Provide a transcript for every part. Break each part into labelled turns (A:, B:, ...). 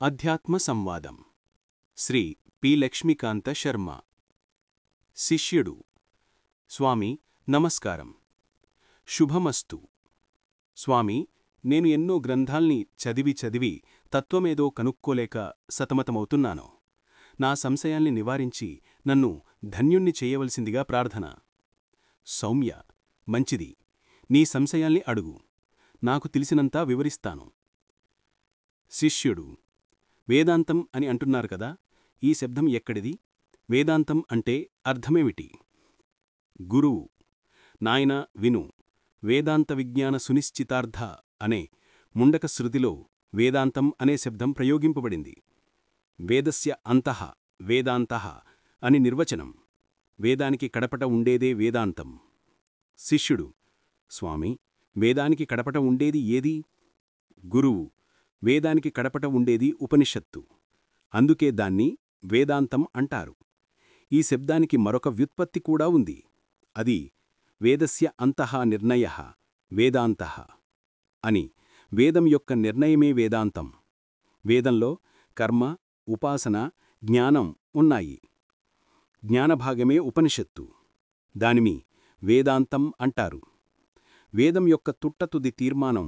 A: అధ్యాత్మ సంవాదం శ్రీ పి లక్ష్మీకాంత శర్మ. శిష్యుడు: స్వామి నమస్కారం. శుభమస్తు. స్వామి, నేను ఎన్నో గ్రంథాల్ని చదివి తత్వమేదో కనుక్కోలేక సతమతమవుతున్నాను. నా సంశయాల్ని నివారించి నన్ను ధన్యుణ్ణి చేయవలసిందిగా ప్రార్థన. సౌమ్య: మంచిది, నీ సంశయాల్ని అడుగు, నాకు తెలిసినంతా వివరిస్తాను. శిష్యుడు: వేదాంతం అని అంటున్నారు కదా, ఈ శబ్దం ఎక్కడిది? వేదాంతం అంటే అర్థమేమిటి? గురువు: నాయనా విను, వేదాంత విజ్ఞాన సునిశ్చితార్థ అనే ముండక శృతిలో వేదాంతం అనే శబ్దం ప్రయోగింపబడింది. వేదస్య అంతః వేదాంతః అని నిర్వచనం. వేదానికి కడపట ఉండేదే వేదాంతం. శిష్యుడు: స్వామి, వేదానికి కడపట ఉండేది ఏది? గురువు: వేదానికి కడపట ఉండేది ఉపనిషత్తు. అందుకే దాన్ని వేదాంతం అంటారు. ఈ శబ్దానికి మరొక వ్యుత్పత్తి కూడా ఉంది. అది వేదస్య అంతః నిర్ణయః వేదాంతః అని. వేదం యొక్క నిర్ణయమే వేదాంతం. వేదంలో కర్మ, ఉపాసన, జ్ఞానం ఉన్నాయి. జ్ఞానభాగమే ఉపనిషత్తు. దానిని వేదాంతం అంటారు. వేదం యొక్క తుట్టతుది తీర్మానం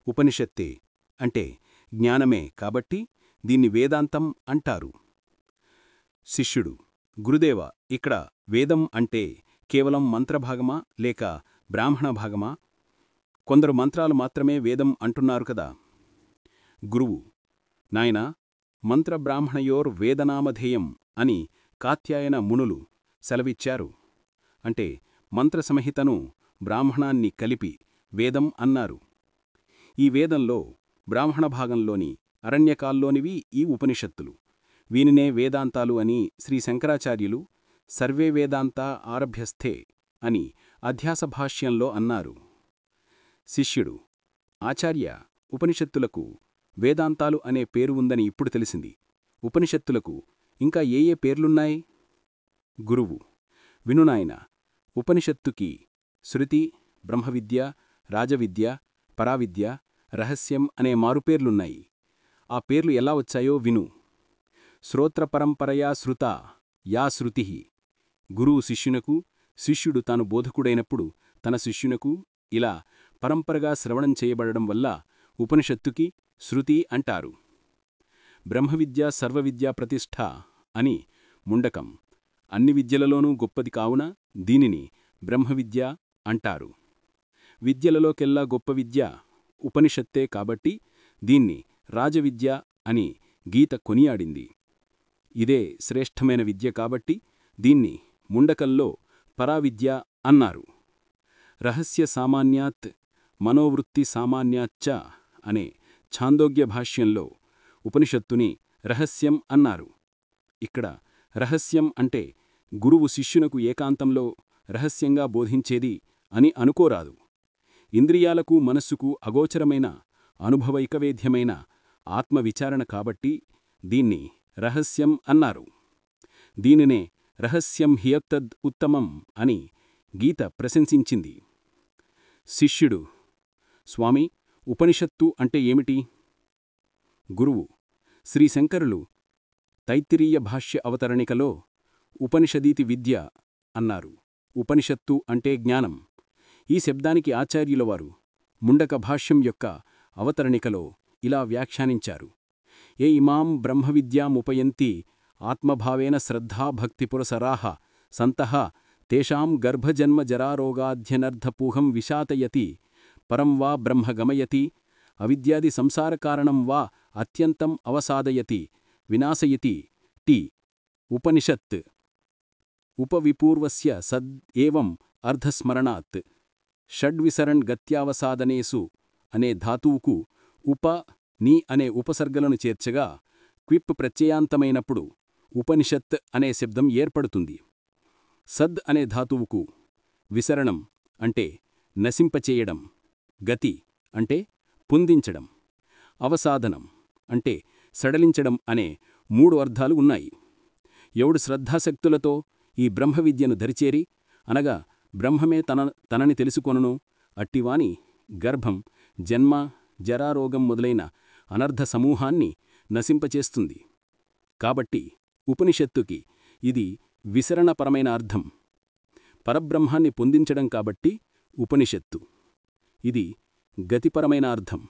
A: ఉపనిషత్తే, అంటే జ్ఞానమే. కాబట్టి దీన్ని వేదాంతం అంటారు. శిష్యుడు: గురుదేవ, ఇక్కడ వేదం అంటే కేవలం మంత్రభాగమా లేక బ్రాహ్మణ భాగమా? కొందరు మంత్రాలు మాత్రమే వేదం అంటున్నారు కదా. గురువు: నాయనా, మంత్రబ్రాహ్మణయోర్వేదనామధేయం అని కాత్యాయన మునులు సెలవిచ్చారు. అంటే మంత్రసంహితను బ్రాహ్మణాన్ని కలిపి వేదం అన్నారు. ఈ వేదంలో బ్రాహ్మణ భాగంలోని అరణ్యకాల్లోనివి ఈ ఉపనిషత్తులు. వీనినే వేదాంతాలు అని శ్రీ శంకరాచార్యులు సర్వే వేదాంతా ఆరభ్యస్థే అని అధ్యాసభాష్యంలో అన్నారు. శిష్యుడు: ఆచార్య, ఉపనిషత్తులకు వేదాంతాలు అనే పేరు ఉందని ఇప్పుడు తెలిసింది. ఉపనిషత్తులకు ఇంకా ఏ ఏ పేర్లున్నాయి? గురువు: వినునాయన, ఉపనిషత్తుకి శృతి, బ్రహ్మవిద్య, రాజవిద్య, పరావిద్య, రహస్యం అనే మారుపేర్లున్నాయి. ఆ పేర్లు ఎలా వచ్చాయో విను. శ్రోత్రపరంపరయా శృతా యా శృతి. గురువు శిష్యునకు, శిష్యుడు తాను బోధకుడైనప్పుడు తన శిష్యునకు ఇలా పరంపరగా శ్రవణం చేయబడడం వల్ల ఉపనిషత్తుకి శృతి అంటారు. బ్రహ్మవిద్య సర్వవిద్యా ప్రతిష్ఠ అని ముండకం. అన్ని విద్యలలోనూ గొప్పది కావున దీనిని బ్రహ్మవిద్య అంటారు. విద్యలలోకెల్లా గొప్ప విద్య ఉపనిషత్తే కాబట్టి దీన్ని రాజవిద్య అని గీత కొనియాడింది. ఇదే శ్రేష్టమైన విద్య కాబట్టి దీన్ని ముండకంలో పరావిద్య అన్నారు. రహస్య సామాన్యాత్ మనోవృత్తి సామాన్యాచ్చ అనే ఛాందోగ్య భాష్యంలో ఉపనిషత్తుని రహస్యం అన్నారు. ఇక్కడ రహస్యం అంటే గురువు శిష్యునకు ఏకాంతంలో రహస్యంగా బోధించేది అని అనుకోరాదు. ఇంద్రియాలకు మనస్సుకు అగోచరమైన అనుభవైకవేద్యమైన ఆత్మవిచారణ కాబట్టి దీన్ని రహస్యం అన్నారు. దీనినే రహస్యం హియత్తద్ ఉత్తమం అని గీత ప్రశంసించింది. శిష్యుడు: స్వామి, ఉపనిషత్తు అంటే ఏమిటి? గురువు: శ్రీశంకరులు తైత్తిరీయ భాష్య అవతరణికలో ఉపనిషదీతి విద్య అన్నారు. ఉపనిషత్తు అంటే జ్ఞానం. ఈ శబ్దానికి ఆచార్యులవారు ముండక భాష్యం యొక్క అవతరణికలో ఇలా వ్యాఖ్యానించారు: ఏ ఇమాం బ్రహ్మవిద్యాముపయంతి ఆత్మభావేన శ్రద్ధాభక్తిపురసరాః సంతః తేషాం గర్భజన్మజరారోగాధ్యనర్థపూహం విశాతయతి పరం వా బ్రహ్మ గమయతి అవిద్యాది సంసారకారణం వా అత్యంతం అవసాదయతి వినాశయతి టి. ఉపనిషత్ ఉపవిపూర్వస్య సద్ ఏవం అర్ధస్మరణాత్ షడ్విసరణ్ గత్యావసాదనేసు అనే ధాతువుకు ఉప, ని అనే ఉపసర్గలను చేర్చగా క్విప్ ప్రత్యయాంతమైనప్పుడు ఉపనిషత్ అనే శబ్దం ఏర్పడుతుంది. సద్ అనే ధాతువుకు విసరణం అంటే నశింపచేయడం, గతి అంటే పొందించడం, అవసాదనం అంటే సడలించడం అనే 3 అర్థాలు ఉన్నాయి. ఎవడు శ్రద్ధాశక్తులతో ఈ బ్రహ్మవిద్యను దరిచేరి, అనగా బ్రహ్మమే తనని తెలుసుకొనునో అట్టివాని గర్భం, జన్మ, జరారోగం మొదలైన అనర్ధ సమూహాన్ని నశింపచేస్తుంది. కాబట్టి ఉపనిషత్తుకి ఇది విసరణపరమైన అర్థం. పరబ్రహ్మాన్ని పొందించడం కాబట్టి ఉపనిషత్తు. ఇది గతిపరమైన అర్థం.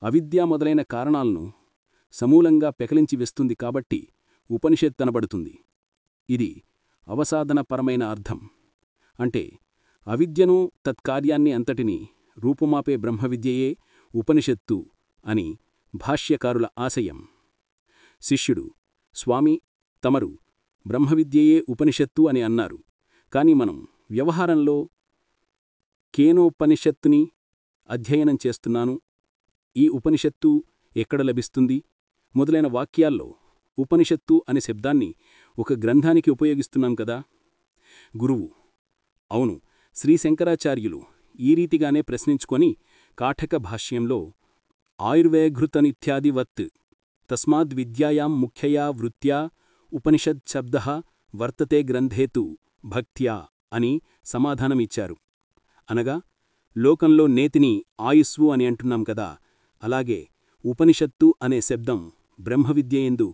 A: అవిద్య మొదలైన కారణాలను సమూలంగా పెకలించి వేస్తుంది కాబట్టి ఉపనిషత్తనబడుతుంది. ఇది అవసాధనపరమైన అర్థం. అంటే అవిద్యను, తత్కార్యాన్ని అంతటినీ రూపుమాపే బ్రహ్మవిద్యయే ఉపనిషత్తు అని భాష్యకారుల ఆశయం. శిష్యుడు: స్వామీ, తమరు బ్రహ్మవిద్యయే ఉపనిషత్తు అని అన్నారు. కాని మనం వ్యవహారంలో కేనోపనిషత్తుని అధ్యయనం చేస్తున్నాను, ఈ ఉపనిషత్తు ఎక్కడ లభిస్తుంది మొదలైన వాక్యాల్లో ఉపనిషత్తు అనే శబ్దాన్ని ఒక గ్రంథానికి ఉపయోగిస్తున్నాం కదా. గురువు: అవును, శ్రీశంకరాచార్యులు ఈ రీతిగానే ప్రశ్నించుకొని కాఠక భాష్యంలో ఆయుర్వేఘృతనిత్యాదివత్ తస్మాద్విద్యాయాం ముఖ్యయా వృత్త్యా ఉపనిషద్ శబ్దః వర్తతే గ్రంథేతు భక్త్యా అని సమాధానమిచ్చారు. అనగా లోకంలో నేతిని ఆయుస్సు అని అంటున్నాం కదా, అలాగే ఉపనిషత్తు అనే శబ్దం బ్రహ్మవిద్యయందు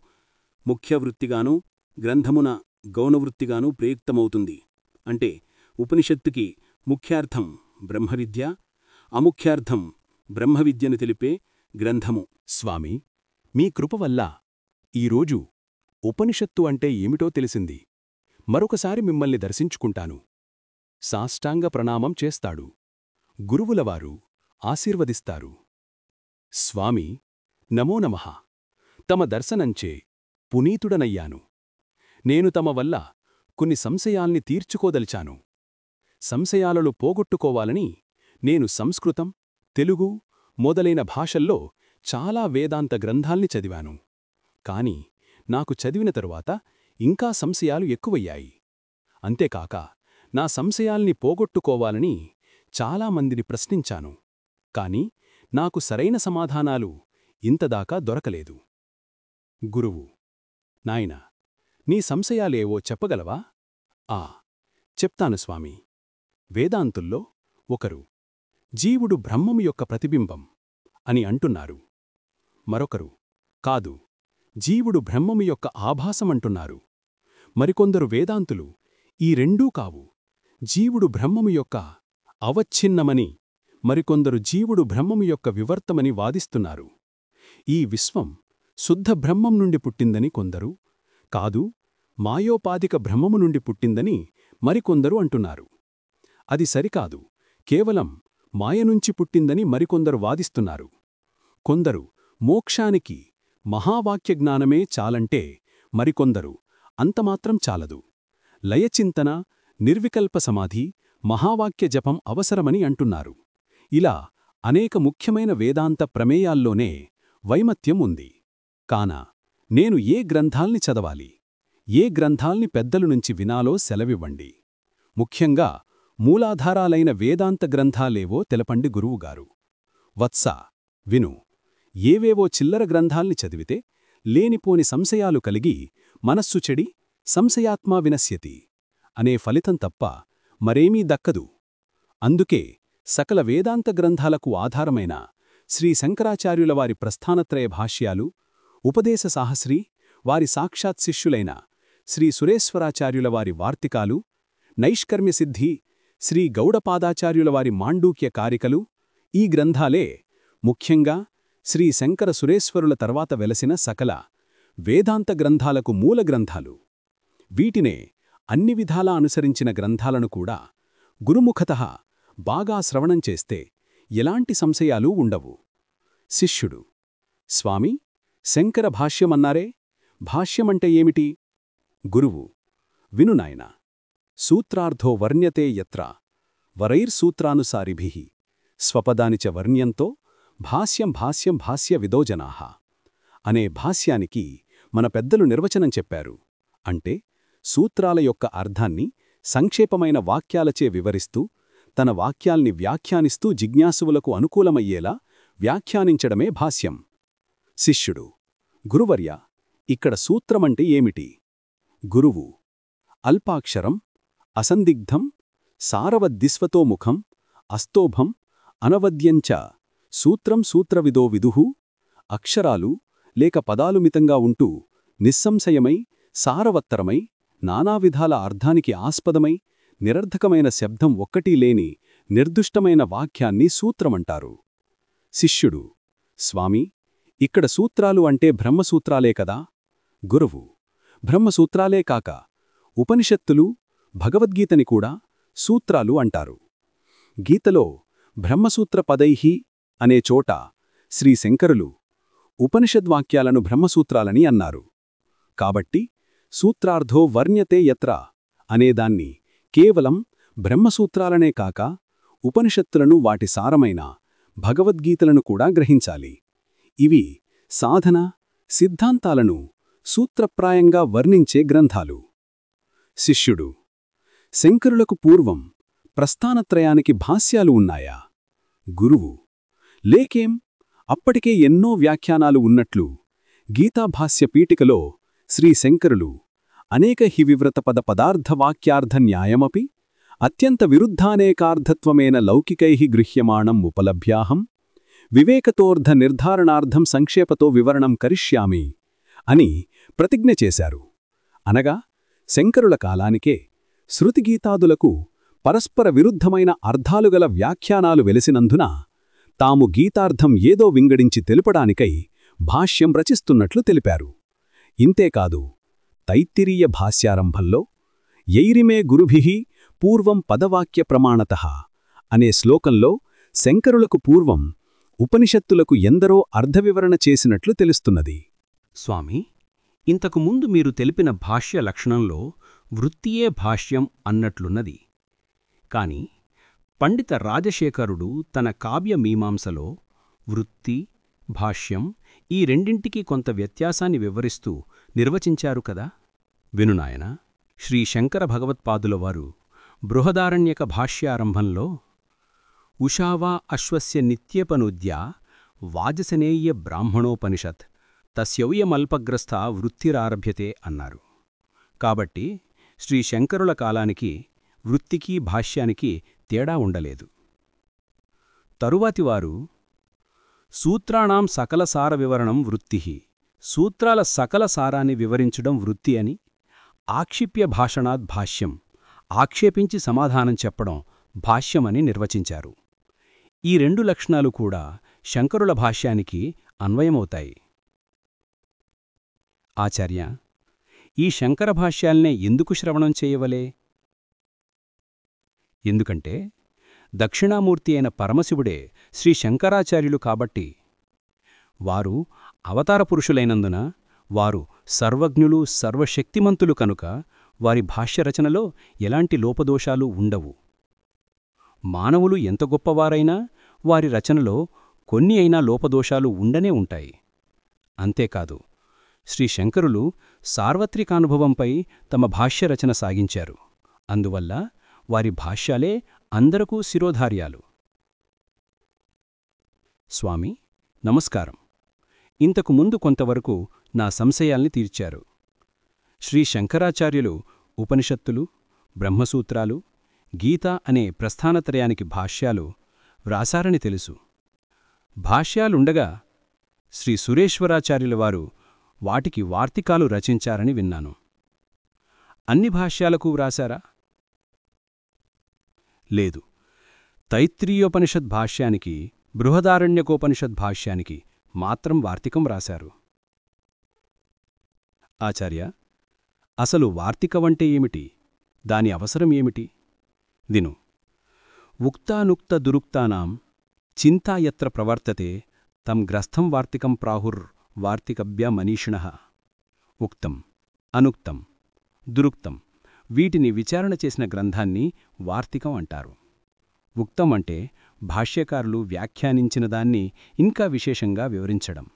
A: ముఖ్యవృత్తిగానూ గ్రంథమున గౌణవృత్తిగానూ ప్రయుక్తమవుతుంది. అంటే ఉపనిషత్తుకి ముఖ్యార్థం బ్రహ్మవిద్య, అముఖ్యార్థం బ్రహ్మవిద్యను తెలిపే గ్రంథము.
B: స్వామీ, మీ కృపవల్ల ఈరోజు ఉపనిషత్తు అంటే ఏమిటో తెలిసింది. మరొకసారి మిమ్మల్ని దర్శించుకుంటాను. సాష్టాంగ ప్రణామం చేస్తాడు. గురువులవారు ఆశీర్వదిస్తారు. స్వామీ, నమో నమః. తమ దర్శనంచే పునీతుడనయ్యాను. నేను తమ వల్ల కొన్ని సంశయాల్ని తీర్చుకోదలిచాను. సంశయాలను పోగొట్టుకోవాలని నేను సంస్కృతం, తెలుగు మొదలైన భాషల్లో చాలా వేదాంత గ్రంథాల్ని చదివాను. కాని నాకు చదివిన తరువాత ఇంకా సంశయాలు ఎక్కువయ్యాయి. అంతేకాక నా సంశయాల్ని పోగొట్టుకోవాలని చాలామందిని ప్రశ్నించాను. కాని నాకు సరైన సమాధానాలు ఇంతదాకా దొరకలేదు. గురువు: నాయనా, నీ సంశయాలేవో చెప్పగలవా? చెప్తాను స్వామీ. వేదాంతుల్లో ఒకరు జీవుడు బ్రహ్మము యొక్క ప్రతిబింబం అని అంటున్నారు. మరొకరు కాదు, జీవుడు బ్రహ్మము యొక్క ఆభాసమంటున్నారు. మరికొందరు వేదాంతులు ఈ రెండూ కావు, జీవుడు బ్రహ్మము యొక్క అవచ్ఛిన్నమని, మరికొందరు జీవుడు బ్రహ్మము యొక్క వివర్తమని వాదిస్తున్నారు. ఈ విశ్వం శుద్ధ బ్రహ్మం నుండి పుట్టిందని కొందరు, కాదు మాయోపాధిక బ్రహ్మము నుండి పుట్టిందని మరికొందరు అంటున్నారు. అది సరికాదు, కేవలం మాయనుంచి పుట్టిందని మరికొందరు వాదిస్తున్నారు. కొందరు మోక్షానికి మహావాక్యజ్ఞానమే చాలంటే మరికొందరు అంతమాత్రం చాలదు, లయచింతన, నిర్వికల్ప సమాధి, మహావాక్య జపం అవసరమని అంటున్నారు. ఇలా అనేక ముఖ్యమైన వేదాంత ప్రమేయాల్లోనే వైమత్యం ఉంది. కాన నేను ఏ గ్రంథాల్ని చదవాలి, ఏ గ్రంథాల్ని పెద్దల నుంచి వినాలో సెలవివ్వండి. ముఖ్యంగా మూలాధారాలైన వేదాంత గ్రంథాలేవో తెలపండి గురువుగారు. వత్స, విను. ఏవేవో చిల్లర గ్రంథాల్ని చదివితే లేనిపోని సంశయాలు కలిగి మనస్సు చెడి సంశయాత్మా వినశ్యతి అనే ఫలితం తప్ప మరేమీ దక్కదు. అందుకే సకల వేదాంత గ్రంథాలకు ఆధారమైన శ్రీ శంకరాచార్యులవారి ప్రస్థానత్రయ భాష్యాలు, ఉపదేశ సాహస్రీ, వారి సాక్షాత్ శిష్యులైన శ్రీ సురేశ్వరాచార్యులవారి వార్తికాలు, నైష్కర్మ్యసిద్ధి శ్రీ గౌడపాదాచార్యులవారి మాండూక్య కారికలు, ఈ గ్రంథాలే ముఖ్యంగా శ్రీ శంకర సురేశ్వరుల తర్వాత వెలసిన సకల వేదాంత గ్రంథాలకు మూల గ్రంథాలు. వీటినే అన్ని విధాలా అనుసరించిన గ్రంథాలను కూడా గురుముఖతః బాగా శ్రవణం చేస్తే ఎలాంటి సంశయాలు ఉండవు. శిష్యుడు: స్వామీ, శంకర భాష్యమన్నారే, భాష్యమంటే ఏమిటి? గురువు: విను నాయనా. సూత్రార్థో వర్ణ్యతే యత్ర వరైర్సూత్రానుసారిభిః స్వపదాని చ వర్ణ్యంతో భాష్యం భాష్యం భాష్య విదో జనాః అనే భాష్యానికి మన పెద్దలు నిర్వచనం చెప్పారు. అంటే సూత్రాల యొక్క అర్థాన్ని సంక్షేపమైన వాక్యాలచే వివరిస్తూ, తన వాక్యాల్ని వ్యాఖ్యానిస్తూ జిజ్ఞాసువులకు అనుకూలమయ్యేలా వ్యాఖ్యానించడమే భాష్యం. శిష్యుడు: గురువర్య, ఇక్కడ సూత్రమంటే ఏమిటి? గురువు: అల్పాక్షరం, అసందిగ్ధం, సారవద్దిస్వతోముఖం, అస్తోభం, అనవద్యంచ సూత్రం సూత్రవిదో విదుః. అక్షరాలు, లేక పదాలు మితంగా ఉంటూ నిస్సంశయమై సారవత్తరమై నానావిధాల అర్థానికి ఆస్పదమై నిరర్ధకమైన శబ్దం ఒక్కటీ లేని నిర్దుష్టమైన వాక్యాన్ని సూత్రమంటారు. శిష్యుడు: స్వామీ, ఇక్కడ సూత్రాలు అంటే బ్రహ్మసూత్రాలే కదా? గురువు: బ్రహ్మసూత్రాలే కాక ఉపనిషత్తులు, భగవద్గీతని కూడా సూత్రాలు అంటారు. గీతలో బ్రహ్మసూత్ర పదైః అనే చోట శ్రీశంకరులు ఉపనిషద్వాక్యాలను బ్రహ్మసూత్రాలని అన్నారు. కాబట్టి సూత్రార్థో వర్ణ్యతే యత్ర అనేదాన్ని కేవలం బ్రహ్మసూత్రాలనే కాక ఉపనిషత్తులను వాటి సారమైన భగవద్గీతలను కూడా గ్రహించాలి. ఇవి సాధన, సిద్ధాంతాలను సూత్రప్రాయంగా వర్ణించే గ్రంథాలు. శిష్యుడు: శంకరులకు పూర్వం ప్రస్థానత్రయానికి భాష్యాలు ఉన్నాయా? గురువు: లేకేం, అప్పటికే ఎన్నో వ్యాఖ్యానాలు ఉన్నట్లు గీతాభాష్య పీఠికలో శ్రీశంకరులు అనేక వివ్రతపద పదార్థవాక్యార్థ న్యాయమపి అత్యంత విరుద్ధానేకార్థత్వమేన లౌకికైః గృహ్యమాణం ఉపలభ్యాహం వివేకతోర్ధ నిర్ధారణార్థం సంక్షేపతో వివరణం కరిష్యామి అని ప్రతిజ్ఞ చేశారు. అనగా శంకరుల కాలానికే శృతిగీతాదులకు పరస్పర విరుద్ధమైన అర్థాలుగల వ్యాఖ్యానాలు వెలిసినందున తాము గీతార్థం ఏదో వింగడించి తెలుపడానికై భాష్యం రచిస్తున్నట్లు తెలిపారు. ఇంతేకాదు, తైత్తిరీయ భాష్యారంభంలో యైరిమే గురుభిః పూర్వం పదవాక్య ప్రమాణతః అనే శ్లోకంలో శంకరులకు పూర్వం ఉపనిషత్తులకు ఎందరో అర్థవివరణ చేసినట్లు తెలుస్తున్నది.
A: స్వామీ, ఇంతకుముందు మీరు తెలిపిన భాష్య లక్షణంలో వృత్తియే భాష్యం అన్నట్లున్నది. కాని పండిత రాజశేఖరుడు తన కావ్యమీమాంసలో వృత్తి, భాష్యం ఈ రెండింటికీ కొంత వ్యత్యాసాన్ని వివరిస్తూ నిర్వచించారు కదా. వినునాయనా. శ్రీ శంకర భగవత్పాదుల వారు బృహదారణ్యక భాష్యారంభంలో ఉషావా అశ్వస్య నిత్యపనుద్యా వాజసనేయ్య బ్రాహ్మణోపనిషత్ తస్యౌయమల్పగ్రస్థ వృత్తిరారభ్యతే అన్నారు. కాబట్టి శ్రీ శంకరుల కాలానికి వృత్తికి భాష్యానికి తేడా ఉండలేదు. తరువాతివారు సూత్రాణం సకల సార వివరణం వృత్తిః, సూత్రాల సకల సారాన్ని వివరించడం వృత్తి అని, ఆక్షిప్య భాషణాద్ భాష్యం, ఆక్షేపించి సమాధానం చెప్పడం భాష్యమని నిర్వచించారు. ఈ రెండు లక్షణాలు కూడా శంకరుల భాష్యానికి అన్వయమవుతాయి. ఆచార్య, ఈ శంకర భాష్యాల్నే ఎందుకు శ్రవణం చేయవలే? ఎందుకంటే దక్షిణామూర్తి అయిన పరమశివుడే శ్రీ శంకరాచార్యులు కాబట్టి. వారు అవతార పురుషులైనందున వారు సర్వజ్ఞులు, సర్వశక్తిమంతులు కనుక వారి భాష్యరచనలో ఎలాంటి లోపదోషాలు ఉండవు. మానవులు ఎంత గొప్పవారైనా వారి రచనలో కొన్ని అయినా లోపదోషాలు ఉండనే ఉంటాయి. అంతేకాదు, శ్రీ శంకరులు సార్వత్రికానుభవంపై తమ భాష్యరచన సాగించారు. అందువల్ల వారి భాష్యాలే అందరకూ శిరోధార్యాలు. స్వామి, నమస్కారం. ఇంతకు ముందు కొంతవరకు నా సంశయాల్ని తీర్చారు. శ్రీ శంకరాచార్యులు ఉపనిషత్తులు, బ్రహ్మసూత్రాలు, గీత అనే ప్రస్థానత్రయానికి భాష్యాలు వ్రాసారని తెలుసు. భాష్యాలుండగా శ్రీ సురేశ్వరాచార్యుల వారు వాటికి వార్తికాలు రచించారని విన్నాను. అన్ని భాష్యాలకు వ్రాసారా? లేదు. తైత్రీయోపనిషద్ భాష్యానికి, బృహదారణ్యకోపనిషద్ భాష్యానికి మాత్రం వార్తికం రాశారు. ఆచార్య, అసలు వార్తికవంటే ఏమిటి? దాని అవసరం ఏమిటి? విను. ఉక్తానుక్త దురుక్తానాం చింతా యత్ర ప్రవర్తతే తం గ్రస్థం వార్తికం ప్రాహుర్ వార్తికభ్య మనీషిణః. ఉక్తం, అనుక్తం, దురుక్తం వీటిని విచారణ చేసిన గ్రంథాన్ని వార్తికం అంటారు. ఉక్తం అంటే భాష్యకారులు వ్యాఖ్యానించిన దాన్ని ఇంకా విశేషంగా వివరించడం.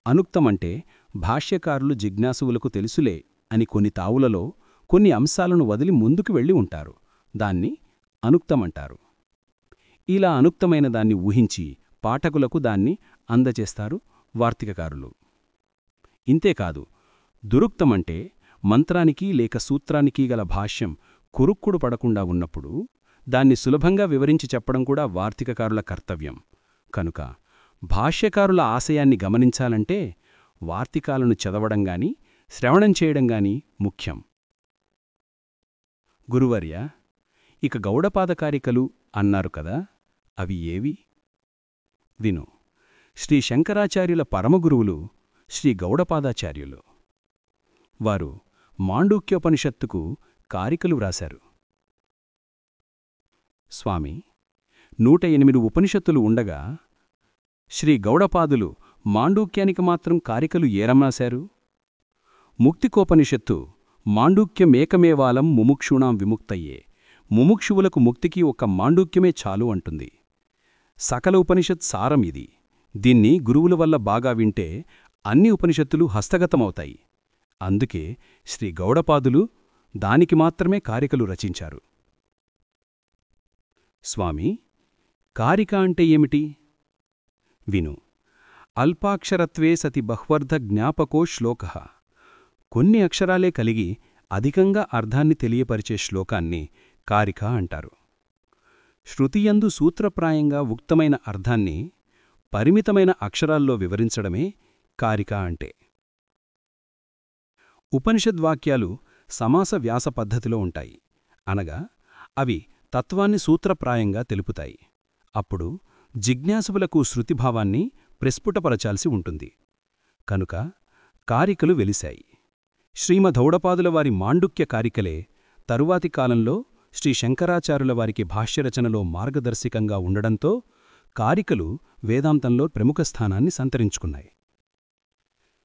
A: అనుక్తమంటే భాష్యకారులు జిజ్ఞాసువులకు తెలుసులే అని కొన్ని తావులలో కొన్ని అంశాలను వదిలి ముందుకు వెళ్ళి ఉంటారు. దాన్ని అనుక్తమంటారు. ఇలా అనుక్తమైన దాన్ని ఊహించి పాఠకులకు దాన్ని అందజేస్తారు వార్తికకారులు. ఇంతేకాదు, దురుక్తమంటే మంత్రానికి లేక సూత్రానికి గల భాష్యం కురుక్కుడు పడకుండా ఉన్నప్పుడు దాన్ని సులభంగా వివరించి చెప్పడం కూడా వార్తికకారుల కర్తవ్యం. కనుక భాష్యకారుల ఆశయాన్ని గమనించాలంటే వార్తికాలను చదవడంగాని శ్రవణం చేయడంగాని ముఖ్యం. గురువర్య, ఇక గౌడపాదకారికలు అన్నారు కదా, అవి ఏవి? విను. శ్రీ శంకరాచార్యుల పరమగురువులు శ్రీ గౌడపాదాచార్యులు. వారు మాండూక్యోపనిషత్తుకు కారికలు వ్రాశారు. స్వామి, 108 ఉపనిషత్తులు ఉండగా శ్రీ గౌడపాదులు మాండూక్యానికి మాత్రం కారికలు ఏరమ్రాశారు? ముక్తికోపనిషత్తు మాండూక్యమేకమేవాలం ముముక్షూణాం విముక్తయ్యే, ముముక్షువులకు ముక్తికి ఒక్క మాండూక్యమే చాలు అంటుంది. సకల ఉపనిషత్ సారం ఇది. దీన్ని గురువుల వల్ల బాగా వింటే అన్ని ఉపనిషత్తులు హస్తగతమవుతాయి. అందుకే శ్రీ గౌడపాదులు దానికి మాత్రమే కారికలు రచించారు. స్వామి, కారిక అంటే ఏమిటి? విను. అల్పాక్షరత్వే సతి బహ్వర్ధ జ్ఞాపకో శ్లోకః. కొన్ని అక్షరాలే కలిగి అధికంగా అర్థాన్ని తెలియపరిచే శ్లోకాన్ని కారిక అంటారు. శృతియందు సూత్రప్రాయంగా ఉక్తమైన అర్థాన్ని పరిమితమైన అక్షరాల్లో వివరించడమే కారిక అంటే. ఉపనిషద్వాక్యాలు సమాస వ్యాస పద్ధతిలో ఉంటాయి. అనగా అవి తత్వాన్ని సూత్రప్రాయంగా తెలుపుతాయి. అప్పుడు జిజ్ఞాసువులకు శృతిభావాన్ని ప్రస్ఫుటపరచాల్సి ఉంటుంది. కనుక కారికలు వెలిశాయి. శ్రీమదౌడపాదుల వారి మాండుక్య కారికలే తరువాతి కాలంలో శ్రీ శంకరాచార్యుల వారికి భాష్యరచనలో మార్గదర్శకంగా ఉండడంతో కారికలు వేదాంతంలో ప్రముఖ స్థానాన్ని సంతరించుకున్నాయి.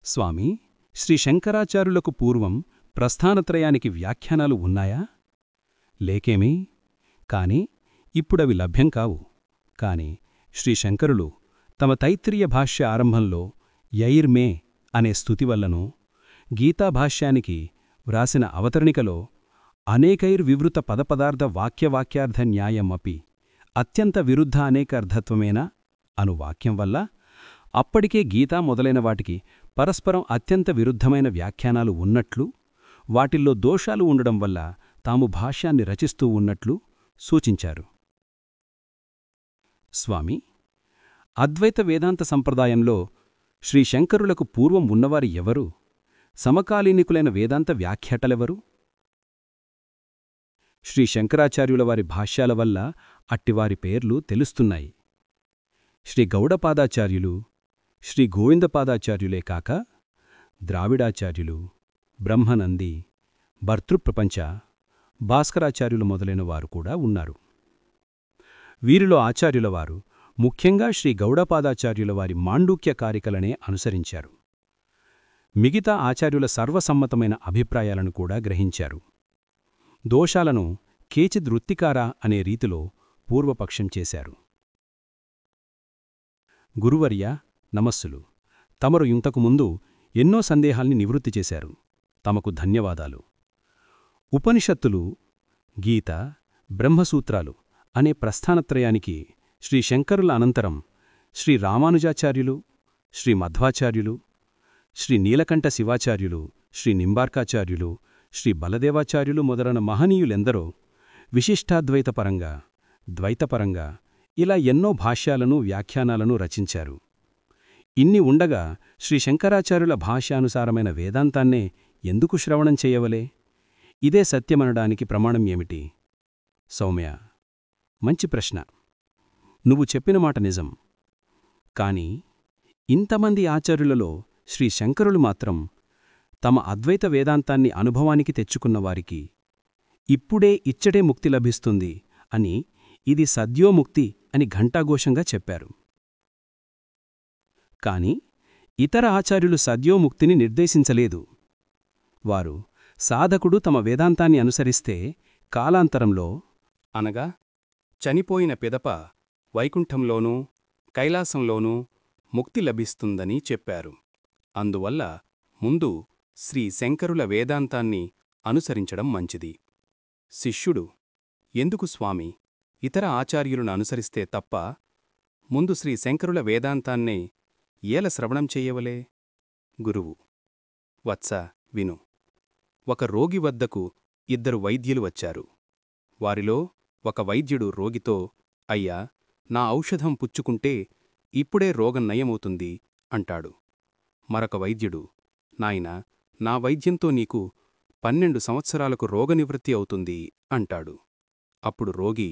A: స్వామి, శ్రీ శంకరాచార్యులకు పూర్వం ప్రస్థానత్రయానికి వ్యాఖ్యానాలు ఉన్నాయా? లేకేమీ. కాని ఇప్పుడవి లభ్యం కావు. కాని శ్రీ శంకరులు తమ తైత్తిరీయ భాష్య ఆరంభంలో యైర్మే అనే స్తుతి వల్లను, గీతాభాష్యానికి వ్రాసిన అవతరణికలో అనేకైర్వివృత పదపదార్థ వాక్యవాక్యార్థ న్యాయం అపి అత్యంత విరుద్ధ అనేకార్థత్వమేనా అను వాక్యం వల్ల అప్పటికే గీతా మొదలైన వాటికి పరస్పరం అత్యంత విరుద్ధమైన వ్యాఖ్యానాలు ఉన్నట్లు, వాటిల్లో దోషాలు ఉండడం వల్ల తాము భాష్యాన్ని రచిస్తూ ఉన్నట్లు సూచించారు. స్వామి, అద్వైత వేదాంత సంప్రదాయంలో శ్రీ శంకరులకు పూర్వం ఉన్నవారు ఎవరు? సమకాలీనికులైన వేదాంత వ్యాఖ్యాతలెవరు? శ్రీ శంకరాచార్యుల వారి భాష్యాల వల్ల అట్టివారి పేర్లు తెలుస్తున్నాయి. శ్రీ గౌడపాదాచార్యులు, శ్రీ గోవిందపాదాచార్యులే కాక ద్రావిడాచార్యులు, బ్రహ్మనంది, భర్తృప్రపంచ, భాస్కరాచార్యులు మొదలైన వారు కూడా ఉన్నారు. వీరిలో ఆచార్యులవారు ముఖ్యంగా శ్రీ గౌడపాదాచార్యుల వారి మాండూక్య కారికలనే అనుసరించారు. మిగతా ఆచార్యుల సర్వసమ్మతమైన అభిప్రాయాలను కూడా గ్రహించారు. దోషాలను కేచిదృత్తికారా అనే రీతిలో పూర్వపక్షం చేశారు. గురువర్య, నమస్సులు. తమరు ఇంతకుముందు ఎన్నో సందేహాల్ని నివృత్తి చేశారు. తమకు ధన్యవాదాలు. ఉపనిషత్తులు, గీత, బ్రహ్మసూత్రాలు అనే ప్రస్థానత్రయానికి శ్రీ శంకరుల అనంతరం శ్రీ రామానుజాచార్యులు, శ్రీ మధ్వాచార్యులు, శ్రీ నీలకంఠ శివాచార్యులు, శ్రీ నింబార్కాచార్యులు, శ్రీ బలదేవాచార్యులు మొదలైన మహనీయులెందరో విశిష్టాద్వైతపరంగా, ద్వైతపరంగా ఇలా ఎన్నో భాష్యాలను, వ్యాఖ్యానాలను రచించారు. ఇన్ని ఉండగా శ్రీ శంకరాచార్యుల భాష్యానుసారమైన వేదాంతాన్నే ఎందుకు శ్రవణం చేయవలే? ఇదే సత్యమనడానికి ప్రమాణం ఏమిటి? సౌమ్య, మంచి ప్రశ్న. నువ్వు చెప్పిన మాట నిజం. కాని ఇంతమంది ఆచార్యులలో శ్రీ శంకరులు మాత్రం తమ అద్వైత వేదాంతాన్ని అనుభవానికి తెచ్చుకున్నవారికి ఇప్పుడే ఇచ్చటే ముక్తి లభిస్తుంది అని, ఇది సద్యోముక్తి అని ఘంటాఘోషంగా చెప్పారు. కాని ఇతర ఆచార్యులు సద్యోముక్తిని నిర్దేశించలేదు. వారు సాధకుడు తమ వేదాంతాన్ని అనుసరిస్తే కాలాంతరంలో, అనగా చనిపోయిన పిదప వైకుంఠంలోనూ కైలాసంలోనూ ముక్తి లభిస్తుందని చెప్పారు. అందువల్ల ముందు శ్రీ శంకరుల వేదాంతాన్ని అనుసరించడం మంచిది. శిష్యుడు, ఎందుకు స్వామి, ఇతర ఆచార్యులను అనుసరిస్తే తప్ప ముందు శ్రీ శంకరుల వేదాంతాన్నే ఏల శ్రవణం చెయ్యవలే? గురువు, వత్స, విను. ఒక రోగి వద్దకు 2 వైద్యులు వచ్చారు. వారిలో ఒక వైద్యుడు రోగితో, అయ్యా, నా ఔషధం పుచ్చుకుంటే ఇప్పుడే రోగం నయమవుతుంది అంటాడు. మరొక వైద్యుడు, నాయనా, నా వైద్యంతో నీకు 12 సంవత్సరాలకు రోగనివృత్తి అవుతుంది అంటాడు. అప్పుడు రోగి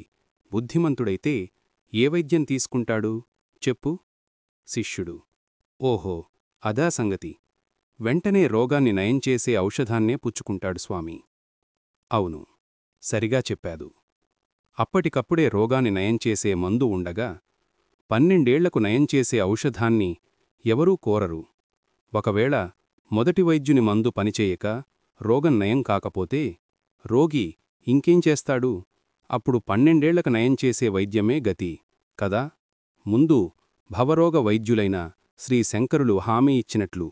A: బుద్ధిమంతుడైతే ఏ వైద్యం తీసుకుంటాడు చెప్పు? శిష్యుడు, ఓహో, అదా సంగతి. వెంటనే రోగాన్ని నయం చేసే ఔషధాన్నే పుచ్చుకుంటాడు స్వామీ. అవును, సరిగా చెప్పాదు. అప్పటికప్పుడే రోగాన్ని నయం చేసే మందు ఉండగా 12 ఏళ్లకు నయం చేసే ఔషధాన్ని ఎవరూ కోరరు. ఒకవేళ మొదటి వైద్యుని మందు పనిచేయక రోగం నయం కాకపోతే రోగి ఇంకేం చేస్తాడు? అప్పుడు 12 ఏళ్లకు నయం చేసే వైద్యమే గతి కదా. ముందు భవరోగ వైద్యులైన శ్రీ శంకరులు హామీ ఇచ్చినట్లు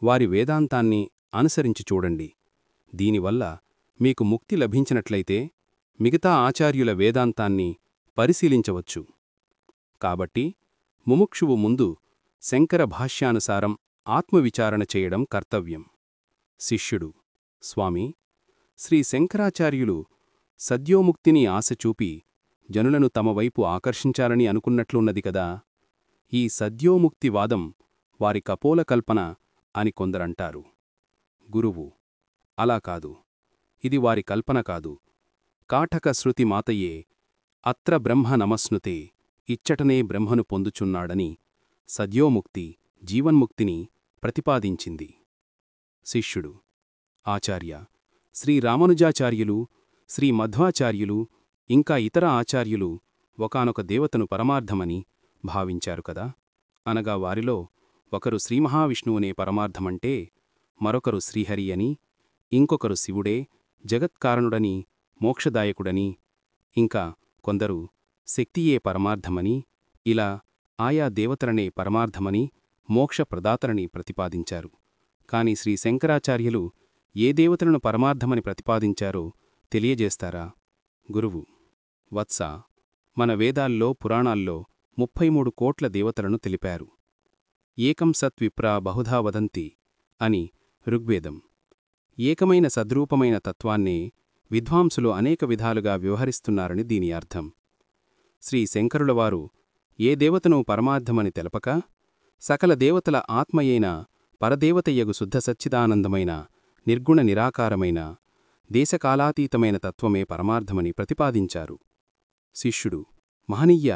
A: వారి వేదాంతాన్ని అనుసరించి చూడండి. దీనివల్ల మీకు ముక్తి లభించినట్లయితే మిగతా ఆచార్యుల వేదాంతాన్ని పరిశీలించవచ్చు. కాబట్టి ముముక్షువు ముందు శంకర భాష్యానుసారం ఆత్మవిచారణ చేయడం కర్తవ్యం. శిష్యుడు, స్వామీ, శ్రీ శంకరాచార్యులు సద్యోముక్తిని ఆశచూపి జనులను తమవైపు ఆకర్షించాలని అనుకున్నట్లున్నది కదా. ఈ సద్యోముక్తివాదం వారి కపోల కల్పన అని కొందరంటారు. గురువు, అలా కాదు, ఇది వారి కల్పన కాదు. కాఠక శృతి మాతయే అత్ర బ్రహ్మ నమస్నుతే, ఇచ్చటనే బ్రహ్మను పొందుచున్నాడని సద్యోముక్తి, జీవన్ముక్తిని ప్రతిపాదించింది. శిష్యుడు, ఆచార్య, శ్రీ రామానుజాచార్యులు, శ్రీ మధ్వాచార్యులు ఇంకా ఇతర ఆచార్యులు ఒకానొక దేవతను పరమార్థమని భావించారు కదా. అనగా వారిలో ఒకరు శ్రీమహావిష్ణువునే పరమార్థమంటే, మరొకరు శ్రీహరి అని, ఇంకొకరు శివుడే జగత్కారణుడని, మోక్షదాయకుడని, ఇంకా కొందరు శక్తియే పరమార్థమని, ఇలా ఆయా దేవతలనే పరమార్థమని, మోక్షప్రదాతలని ప్రతిపాదించారు. కాని శ్రీ శంకరాచార్యులు ఏ దేవతలను పరమార్థమని ప్రతిపాదించారో తెలియజేస్తారా? గురువు, వత్స, మన వేదాల్లో పురాణాల్లో 33 కోట్ల దేవతలను తెలిపారు. ఏకం సత్ విప్రా బహుధా వదంతి అని ఋగ్వేదం. ఏకమైన సద్రూపమైన తత్వాన్నే విద్వాంసులు అనేక విధాలుగా వ్యవహరిస్తున్నారని దీని అర్థం. శ్రీ శంకరులవారు ఏ దేవతను పరమార్థమని తెలపక సకల దేవతల ఆత్మయైన పరదేవతయ్యగు శుద్ధ సచ్చిదానందమైన నిర్గుణ నిరాకారమైన దేశకాలాతీతమైన తత్వమే పరమార్థమని ప్రతిపాదించారు. శిష్యుడు, మహనీయ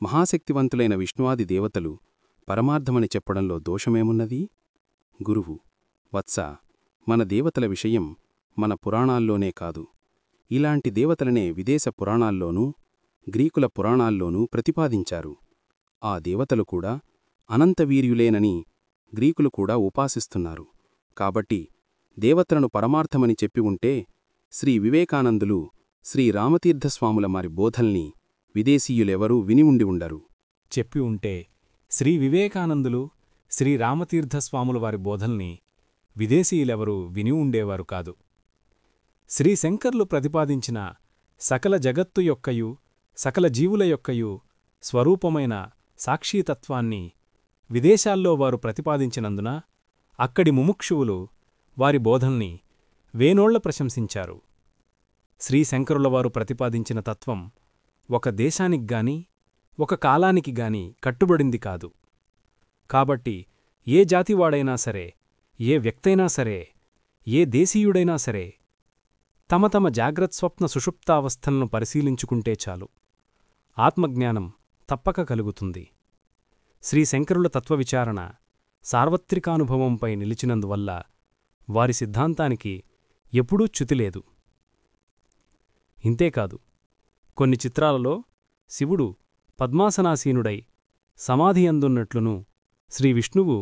A: మహాశక్తివంతులైన విష్ణువాది దేవతలు పరమార్థమని చెప్పడంలో దోషమేమున్నది? గురువు, వత్స, మన దేవతల విషయం మన పురాణాల్లోనే కాదు, ఇలాంటి దేవతలనే విదేశ పురాణాల్లోనూ గ్రీకుల పురాణాల్లోనూ ప్రతిపాదించారు. ఆ దేవతలు కూడా అనంతవీర్యులేనని గ్రీకులు కూడా ఉపాసిస్తున్నారు. కాబట్టి దేవతలను పరమార్థమని చెప్పి ఉంటే శ్రీ వివేకానందులు, శ్రీ రామతీర్థస్వాముల వారి బోధల్ని విదేశీయులెవరూ విని ఉండి ఉండరు.
C: చెప్పి ఉంటే శ్రీ వివేకానందులు, శ్రీ రామతీర్థస్వాముల వారి బోధల్ని విదేశీయులెవరూ విని ఉండేవారు కాదు. శ్రీ శంకర్లు ప్రతిపాదించిన సకల జగత్తు యొక్కయు సకల జీవుల యొక్కయు స్వరూపమైన సాక్షీతత్వాన్ని విదేశాల్లో వారు ప్రతిపాదించినందున అక్కడి ముముక్షువులు వారి బోధల్ని వేనోళ్ల ప్రశంసించారు. శ్రీశంకరులవారు ప్రతిపాదించిన తత్వం ఒక దేశానిగ్గాని ఒక కాలానికిగాని కట్టుబడింది కాదు. కాబట్టి ఏ జాతివాడైనా సరే, ఏ వ్యక్తైనా సరే, ఏ దేశీయుడైనా సరే తమ తమ జాగ్రత్స్వప్న సుషుప్తావస్థలను పరిశీలించుకుంటే చాలు, ఆత్మజ్ఞానం తప్పక కలుగుతుంది. శ్రీశంకరుల తత్వవిచారణ సార్వత్రికానుభవంపై నిలిచినందువల్ల వారి సిద్ధాంతానికి ఎప్పుడూ చ్యుతిలేదు. ఇంతేకాదు, కొన్ని చిత్రాలలో శివుడు పద్మాసనాసీనుడై సమాధియందున్నట్లునూ, శ్రీవిష్ణువు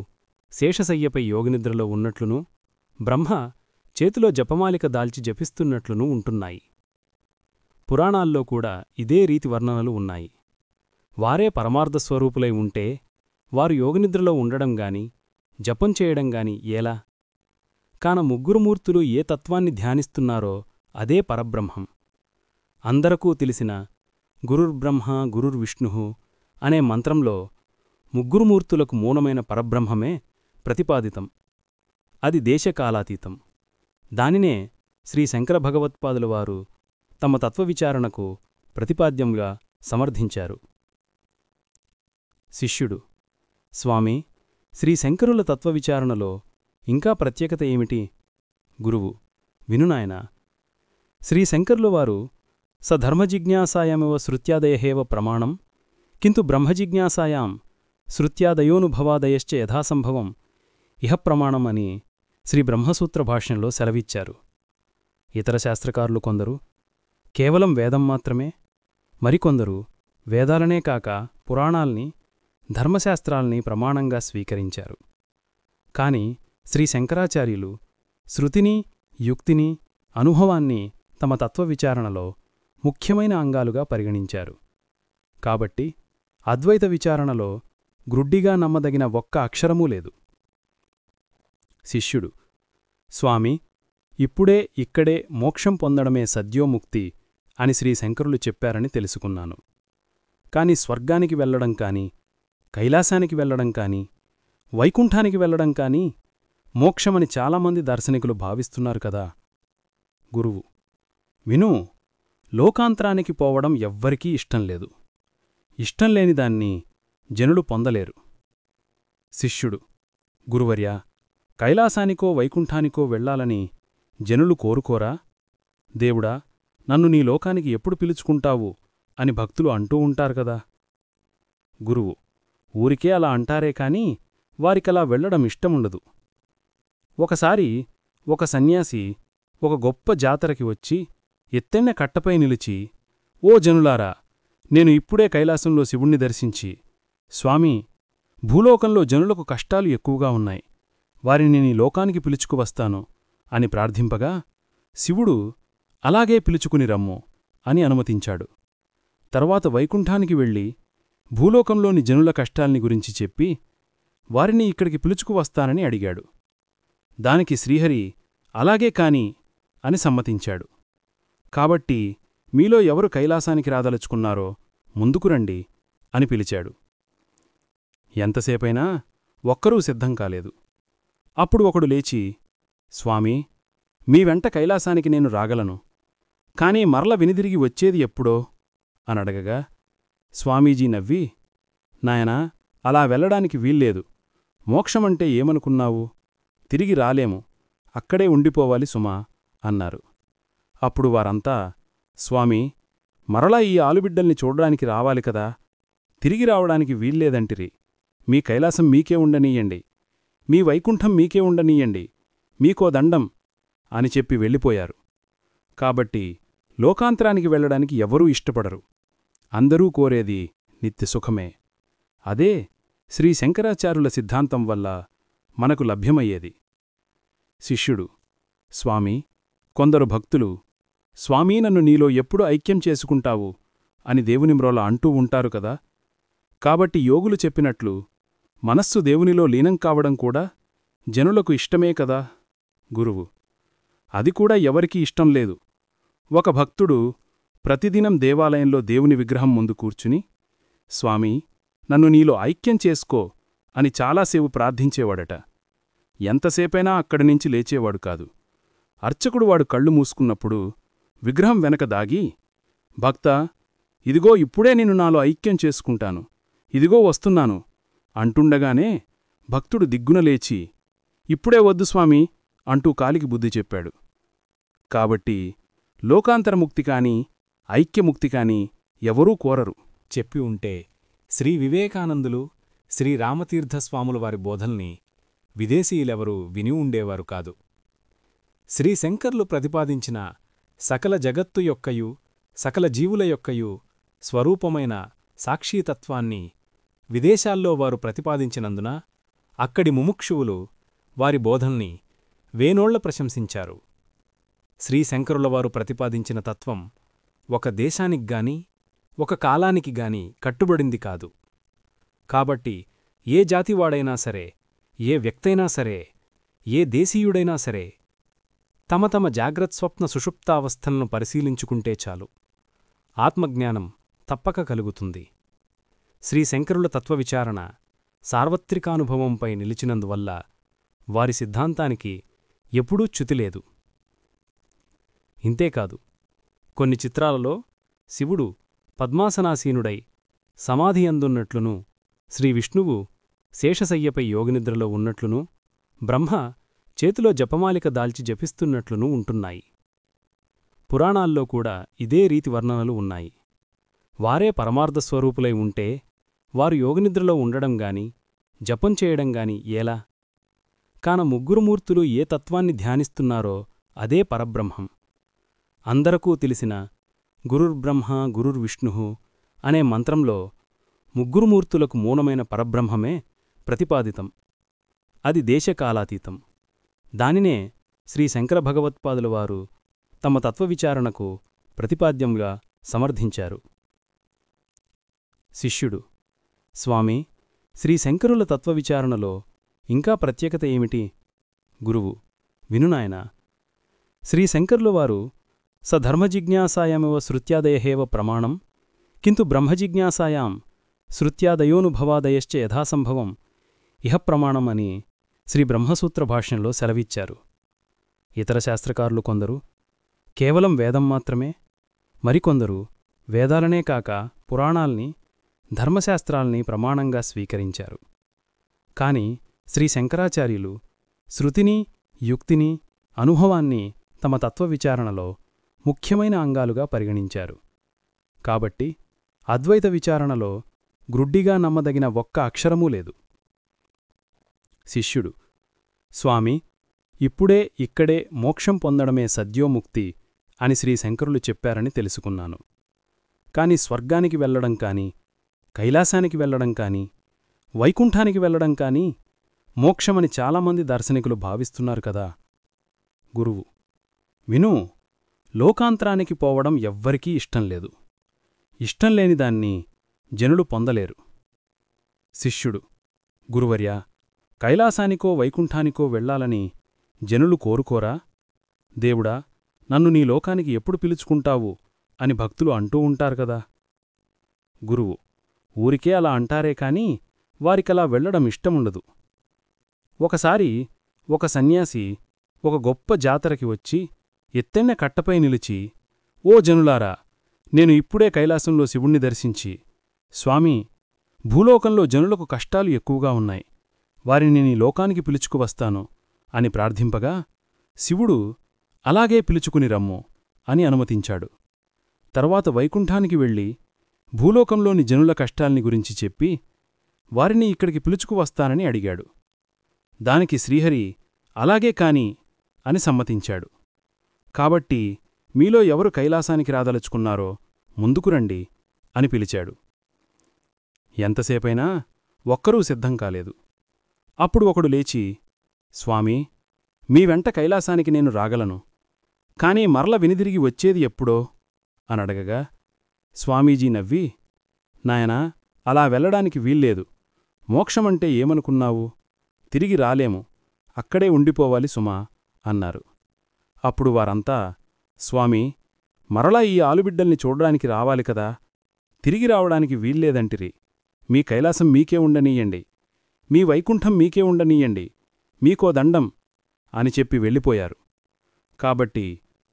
C: శేషశయ్యపై యోగనిద్రలో ఉన్నట్లునూ, బ్రహ్మ చేతిలో జపమాలిక దాల్చి జపిస్తున్నట్లునూ ఉంటున్నాయి. పురాణాల్లో కూడా ఇదే రీతి వర్ణనలు ఉన్నాయి. వారే పరమార్థస్వరూపులై ఉంటే వారు యోగనిద్రలో ఉండడంగాని జపం చేయడంగాని ఎలా? కాన ముగ్గురుమూర్తులు ఏ తత్వాన్ని ధ్యానిస్తున్నారో అదే పరబ్రహ్మం. అందరకూ తెలిసిన గురుర్బ్రహ్మ గురుర్విష్ణుః అనే మంత్రంలో ముగ్గురుమూర్తులకు మూలమైన పరబ్రహ్మమే ప్రతిపాదితం. అది దేశకాలాతీతం. దానినే శ్రీ శంకర భగవత్పాదుల వారు తమ తత్వవిచారణకు ప్రతిపాద్యంగా సమర్థించారు. శిష్యుడు: స్వామీ, శ్రీ శంకరుల తత్వవిచారణలో ఇంకా ప్రత్యేకత ఏమిటి? గురువు: వినునాయనా. శ్రీ శంకర్లువారు సధర్మజిజ్ఞాసాయామివ శృత్యాదయహేవ ప్రమాణం కింటు బ్రహ్మజిజ్ఞాసాయాం శృత్యాదయోనుభవాదయశ్చ యథాసంభవం ఇహ ప్రమాణం అని శ్రీ బ్రహ్మసూత్ర భాష్యంలో సెలవిచ్చారు. ఇతర శాస్త్రకారులు కొందరు కేవలం వేదం మాత్రమే, మరికొందరు వేదాలనే కాక పురాణాల్ని, ధర్మశాస్త్రాల్ని ప్రమాణంగా స్వీకరించారు. కాని శ్రీ శంకరాచార్యులు శృతిని, యుక్తిని, అనుభవాన్ని తమ తత్వవిచారణలో ముఖ్యమైన అంగాలుగా పరిగణించారు. కాబట్టి అద్వైత విచారణలో గ్రుడ్డిగా నమ్మదగిన ఒక్క అక్షరమూ లేదు. శిష్యుడు: స్వామీ, ఇప్పుడే ఇక్కడే మోక్షం పొందడమే సద్యోముక్తి అని శ్రీ శంకరులు చెప్పారని తెలుసుకున్నాను. కాని స్వర్గానికి వెళ్లడం కాని, కైలాసానికి వెళ్లడం కాని, వైకుంఠానికి వెళ్లడం కాని మోక్షమని చాలామంది దార్శనికులు భావిస్తున్నారు కదా. గురువు: విను, లోకాంతరానికి పోవడం ఎవ్వరికీ ఇష్టంలేదు. ఇష్టంలేని దాన్ని జనులు పొందలేరు. శిష్యుడు: గురువర్యా, కైలాసానికో వైకుంఠానికో వెళ్లాలని జనులు కోరుకోరా? దేవుడా, నన్ను నీ లోకానికి ఎప్పుడు పిలుచుకుంటావు అని భక్తులు అంటూ ఉంటారు కదా. గురువు: ఊరికే అలా అంటారే కాని వారికలా వెళ్లడం ఇష్టముండదు. ఒకసారి ఒక సన్యాసి ఒక గొప్ప జాతరకి వచ్చి ఎత్తెన్న కట్టపై నిలిచి, ఓ జనులారా, నేను ఇప్పుడే కైలాసంలో శివుణ్ణి దర్శించి, స్వామీ, భూలోకంలో జనులకు కష్టాలు ఎక్కువగా ఉన్నాయి, వారిని నీ లోకానికి పిలుచుకువస్తాను అని ప్రార్థింపగా శివుడు అలాగే పిలుచుకుని రమ్ము అని అనుమతించాడు. తర్వాత వైకుంఠానికి వెళ్ళి భూలోకంలోని జనుల కష్టాల్ని గురించి చెప్పి వారిని ఇక్కడికి పిలుచుకువస్తానని అడిగాడు. దానికి శ్రీహరి అలాగే కాని అని సమ్మతించాడు. కాబట్టి మీలో ఎవరు కైలాసానికి రాదలుచుకున్నారో ముందుకు రండి అని పిలిచాడు. ఎంతసేపైనా ఒక్కరూ సిద్ధం కాలేదు. అప్పుడు ఒకడు లేచి, స్వామీ, మీ వెంట కైలాసానికి నేను రాగలను, కాని మరల వెనుదిరిగి వచ్చేది ఎప్పుడో అనడగగా స్వామీజీ నవ్వి, నాయనా, అలా వెళ్లడానికి వీల్లేదు. మోక్షమంటే ఏమనుకున్నావు? తిరిగి రాలేము, అక్కడే ఉండిపోవాలి సుమా అన్నారు. అప్పుడు వారంతా, స్వామీ, మరలా ఈ ఆలుబిడ్డల్ని చూడ్డానికి రావాలి కదా, తిరిగి రావడానికి వీల్లేదంటిరి. మీ కైలాసం మీకే ఉండనీయండి, మీ వైకుంఠం మీకే ఉండనీయండి, మీకో దండం అని చెప్పి వెళ్ళిపోయారు. కాబట్టి లోకాంతరానికి వెళ్లడానికి ఎవరూ ఇష్టపడరు. అందరూ కోరేది నిత్యసుఖమే. అదే శ్రీ శంకరాచార్యుల సిద్ధాంతం వల్ల మనకు లభ్యమయ్యేది. శిష్యుడు: స్వామీ, కొందరు భక్తులు, స్వామీ, నన్ను నీలో ఎప్పుడు ఐక్యం చేసుకుంటావు అని దేవునిమ్రోల అంటూ ఉంటారు కదా. కాబట్టి యోగులు చెప్పినట్లు మనస్సు దేవునిలో లీనం కావడం కూడా జనులకు ఇష్టమే కదా. గురువు: అది కూడా ఎవరికీ ఇష్టం లేదు. ఒక భక్తుడు ప్రతిదినం దేవాలయంలో దేవుని విగ్రహం ముందు కూర్చుని, స్వామీ, నన్ను నీలో ఐక్యం చేసుకో అని చాలాసేపు ప్రార్థించేవాడట. ఎంతసేపైనా అక్కడినుంచి లేచేవాడు కాదు. అర్చకుడు వాడు కళ్ళు మూసుకున్నప్పుడు విగ్రహం వెనక దాగి, భక్తా, ఇదిగో ఇప్పుడే నిన్ను నాలో ఐక్యం చేసుకుంటాను, ఇదిగో వస్తున్నాను అంటుండగానే భక్తుడు దిగ్గున లేచి, ఇప్పుడే వద్దు స్వామీ అంటూ కాలికి బుద్ధి చెప్పాడు. కాబట్టి లోకాంతరముక్తి కాని, ఐక్యముక్తి కాని ఎవరూ కోరరు.
D: చెప్పి ఉంటే శ్రీ వివేకానందులు, శ్రీ రామతీర్థస్వాముల వారి బోధల్ని విదేశీయులెవరూ విని ఉండేవారు కాదు. శ్రీ శంకర్లు ప్రతిపాదించిన సకల జగత్తు యొక్కయు, సకల జీవుల యొక్కయు స్వరూపమైన సాక్షీతత్వాన్ని విదేశాల్లో వారు ప్రతిపాదించినందున అక్కడి ముముక్షువులు వారి బోధల్ని వేనోళ్ల ప్రశంసించారు. శ్రీశంకరులవారు ప్రతిపాదించిన తత్వం ఒక దేశానిగ్గాని, ఒక కాలానికిగాని కట్టుబడింది కాదు. కాబట్టి ఏ జాతివాడైనా సరే, ఏ వ్యక్తైనా సరే, ఏ దేశీయుడైనా సరే తమ తమ జాగ్రత్స్వప్న సుషుప్తావస్థలను పరిశీలించుకుంటే చాలు, ఆత్మజ్ఞానం తప్పక కలుగుతుంది. శ్రీశంకరుల తత్వవిచారణ సార్వత్రికానుభవంపై నిలిచినందువల్ల వారి సిద్ధాంతానికి ఎప్పుడూ చ్యుతిలేదు. ఇంతేకాదు, కొన్ని చిత్రాలలో శివుడు పద్మాసనాసీనుడై సమాధి అందున్నట్లును,
C: శ్రీవిష్ణువు శేషశయ్యపై యోగనిద్రలో ఉన్నట్లునూ బ్రహ్మ చేతిలో జపమాలిక దాల్చి జపిస్తున్నట్లునూ ఉంటున్నాయి. పురాణాల్లో కూడా ఇదే రీతి వర్ణనలు ఉన్నాయి. వారే పరమార్థస్వరూపులై ఉంటే వారు యోగనిద్రలో ఉండడంగాని జపం చేయడంగాని ఎలా? కాన ముగ్గురు మూర్తులు ఏ తత్వాన్ని ధ్యానిస్తున్నారో అదే పరబ్రహ్మం. అందరకూ తెలిసిన గురుర్బ్రహ్మ గురుర్విష్ణుః అనే మంత్రంలో ముగ్గురు మూర్తులకు మూలమైన పరబ్రహ్మమే ప్రతిపాదితం. అది దేశకాలాతీతం. దానినే శ్రీ శంకర భగవత్పాదుల వారు తమ తత్వవిచారణకు ప్రతిపాద్యంగా సమర్థించారు. శిష్యుడు: స్వామీ, శ్రీ శంకరుల తత్వవిచారణలో ఇంకా ప్రత్యేకత ఏమిటి? గురువు: వినునాయనా, శ్రీ శంకరుల వారు సధర్మజిజ్ఞాసాయామివ శృత్యాదయేవ ప్రమాణం కింటు బ్రహ్మజిజ్ఞాసాయాం శృత్యాదయోనుభవాదయశ్చ యథాసంభవం ఇహ ప్రమాణం అని శ్రీ బ్రహ్మసూత్ర భాష్యంలో సెలవిచ్చారు. ఇతర శాస్త్రకారులు కొందరు కేవలం వేదం మాత్రమే, మరికొందరు వేదాలనే కాక పురాణాల్ని, ధర్మశాస్త్రాల్ని ప్రమాణంగా స్వీకరించారు. కాని శ్రీ శంకరాచార్యులు శృతిని, యుక్తిని, అనుభవాన్ని తమ తత్వవిచారణలో ముఖ్యమైన అంగాలుగా పరిగణించారు. కాబట్టి అద్వైత విచారణలో గ్రుడ్డిగా నమ్మదగిన ఒక్క అక్షరమూ లేదు. శిష్యుడు: స్వామీ, ఇప్పుడే ఇక్కడే మోక్షం పొందడమే సద్యోముక్తి అని శ్రీ శంకరులు చెప్పారని తెలుసుకున్నాను. కాని స్వర్గానికి వెళ్లడం కాని, కైలాసానికి వెళ్లడం కాని, వైకుంఠానికి వెళ్లడం కాని మోక్షమని చాలామంది దార్శనికులు భావిస్తున్నారు కదా. గురువు: విను, లోకాంతరానికి పోవడం ఎవ్వరికీ ఇష్టంలేదు. ఇష్టంలేని దాన్ని జనులు పొందలేరు. శిష్యుడు: గురువర్యా, కైలాసానికో వైకుంఠానికో వెళ్లాలని జనులు కోరుకోరా? దేవుడా, నన్ను నీ లోకానికి ఎప్పుడు పిలుచుకుంటావు అని భక్తులు అంటూ ఉంటారు కదా. గురువు: ఊరికే అలా అంటారే కాని వారికలా వెళ్లడం ఇష్టముండదు. ఒకసారి ఒక సన్యాసి ఒక గొప్ప జాతరకి వచ్చి ఎత్తెన్న కట్టపై నిలిచి, ఓ జనులారా, నేను ఇప్పుడే కైలాసంలో శివుణ్ణి దర్శించి, స్వామీ, భూలోకంలో జనులకు కష్టాలు ఎక్కువగా ఉన్నాయి, వారిని నీ లోకానికి పిలుచుకువస్తాను అని ప్రార్థింపగా శివుడు అలాగే పిలుచుకుని రమ్ము అని అనుమతించాడు. తర్వాత వైకుంఠానికి వెళ్ళి భూలోకంలోని జనుల కష్టాల్ని గురించి చెప్పి వారిని ఇక్కడికి పిలుచుకువస్తానని అడిగాడు. దానికి శ్రీహరి అలాగే కాని అని సమ్మతించాడు. కాబట్టి మీలో ఎవరు కైలాసానికి రాదలుచుకున్నారో ముందుకురండి అని పిలిచాడు. ఎంతసేపైనా ఒక్కరూ సిద్ధం కాలేదు. అప్పుడు ఒకడు లేచి, స్వామీ, మీ వెంట కైలాసానికి నేను రాగలను, కాని మరల వెనుదిరిగి వచ్చేది ఎప్పుడో అనడగగా స్వామీజీ నవ్వి, నాయనా, అలా వెళ్లడానికి వీల్లేదు. మోక్షమంటే ఏమనుకున్నావు? తిరిగి రాలేము, అక్కడే ఉండిపోవాలి సుమా అన్నారు. అప్పుడు వారంతా, స్వామీ, మరలా ఈ ఆలుబిడ్డల్ని చూడడానికి రావాలి కదా, తిరిగి రావడానికి వీల్లేదంటిరి. మీ కైలాసం మీకే ఉండనీయండి, మీ వైకుంఠం మీకే ఉండనీయండి, మీకో దండం అని చెప్పి వెళ్ళిపోయారు. కాబట్టి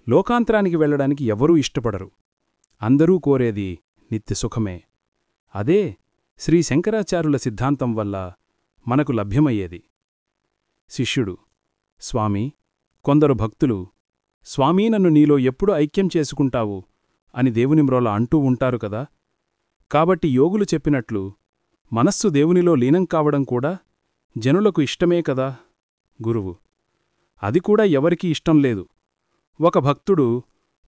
C: లోకాంతరానికి వెళ్లడానికి ఎవరూ ఇష్టపడరు. అందరూ కోరేది నిత్యసుఖమే. అదే శ్రీ శంకరాచార్యుల సిద్ధాంతం వల్ల మనకు లభ్యమయ్యేది. శిష్యుడు: స్వామీ, కొందరు భక్తులు, స్వామీ, నన్ను నీలో ఎప్పుడు ఐక్యం చేసుకుంటావు అని దేవునిమ్రోల అంటూ ఉంటారు కదా. కాబట్టి యోగులు చెప్పినట్లు మనస్సు దేవునిలో లీనం కావడం కూడా జనులకు ఇష్టమే కదా. గురువు: అది కూడా ఎవరికీ ఇష్టం లేదు. ఒక భక్తుడు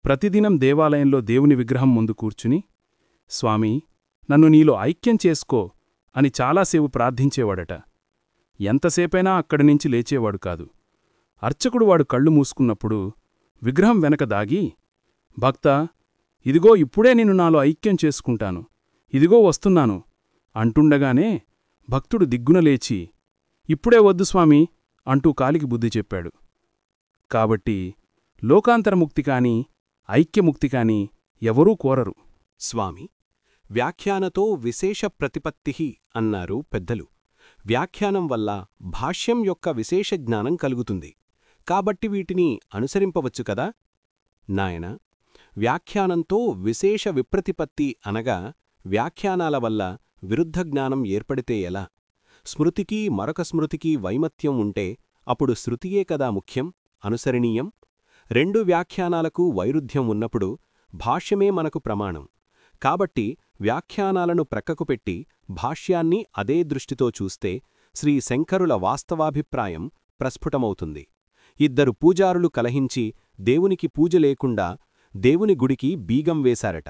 C: ప్రతిదినం దేవాలయంలో దేవుని విగ్రహం ముందు కూర్చుని, స్వామీ, నన్ను నీలో ఐక్యం చేసుకో అని చాలాసేపు ప్రార్థించేవాడట. ఎంతసేపైనా అక్కడినుంచి లేచేవాడు కాదు. అర్చకుడు వాడు కళ్ళు మూసుకున్నప్పుడు విగ్రహం వెనక దాగి, భక్తా, ఇదిగో ఇప్పుడే నిన్ను నాలో ఐక్యం చేసుకుంటాను, ఇదిగో వస్తున్నాను అంటుండగానే భక్తుడు దిగ్గున లేచి, ఇప్పుడే వద్దు స్వామీ అంటూ కాలికి బుద్ధి చెప్పాడు. కాబట్టి లోకాంతరముక్తి కాని, ఐక్యముక్తి కాని ఎవరూ కోరరు.
B: స్వామి, వ్యాఖ్యానతో విశేష ప్రతిపత్తి అన్నారు పెద్దలు. వ్యాఖ్యానం వల్ల భాష్యం యొక్క విశేష జ్ఞానం కలుగుతుంది. కాబట్టి వీటిని అనుసరింపవచ్చు కదా. నాయన, వ్యాఖ్యానంతో విశేష విప్రతిపత్తి అనగా వ్యాఖ్యానాల వల్ల విరుద్ధ జ్ఞానం ఏర్పడితే ఎలా? స్మృతికీ మరొక స్మృతికీ వైమత్యం ఉంటే అప్పుడు శృతియే కదా ముఖ్యం, అనుసరణీయం? రెండు వ్యాఖ్యానాలకు వైరుధ్యం ఉన్నప్పుడు భాష్యమే మనకు ప్రమాణం. కాబట్టి వ్యాఖ్యానాలను ప్రక్కకు పెట్టి భాష్యాన్ని అదే దృష్టితో చూస్తే శ్రీ శంకరుల వాస్తవాభిప్రాయం ప్రస్ఫుటమవుతుంది. ఇద్దరు పూజారులు కలహించి దేవునికి పూజ లేకుండా దేవుని గుడికి బీగం వేశారట.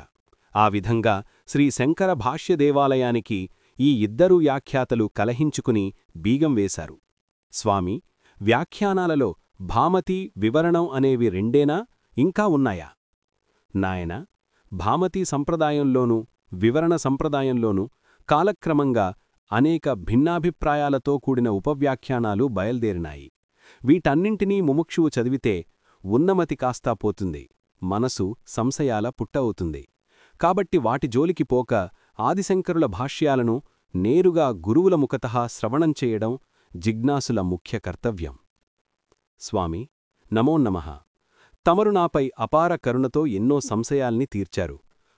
B: ఆ విధంగా శ్రీ శంకర భాష్య దేవాలయానికి ఈ ఇద్దరు వ్యాఖ్యాతలు కలహించుకుని బీగం వేశారు. స్వామి, వ్యాఖ్యానాలలో భామతి, వివరణం అనేవి రెండేనా, ఇంకా ఉన్నాయా? నాయనా, భామతీ సంప్రదాయంలోనూ వివరణ సంప్రదాయంలోనూ కాలక్రమంగా అనేక భిన్నాభిప్రాయాలతో కూడిన ఉపవ్యాఖ్యానాలు బయల్దేరినాయి. వీటన్నింటినీ ముముక్షువు చదివితే ఉన్నమతి కాస్తా పోతుంది, మనసు సంశయాల పుట్ట అవుతుంది. కాబట్టి వాటి జోలికి పోక ఆదిశంకరుల భాష్యాలను నేరుగా గురువుల ముఖతః శ్రవణం చేయడం జిజ్ఞాసుల ముఖ్య కర్తవ్యం. స్వామి, నమో నమః. తమరు నాపై అపార కరుణతో ఎన్నో సంశయాల్ని తీర్చారు.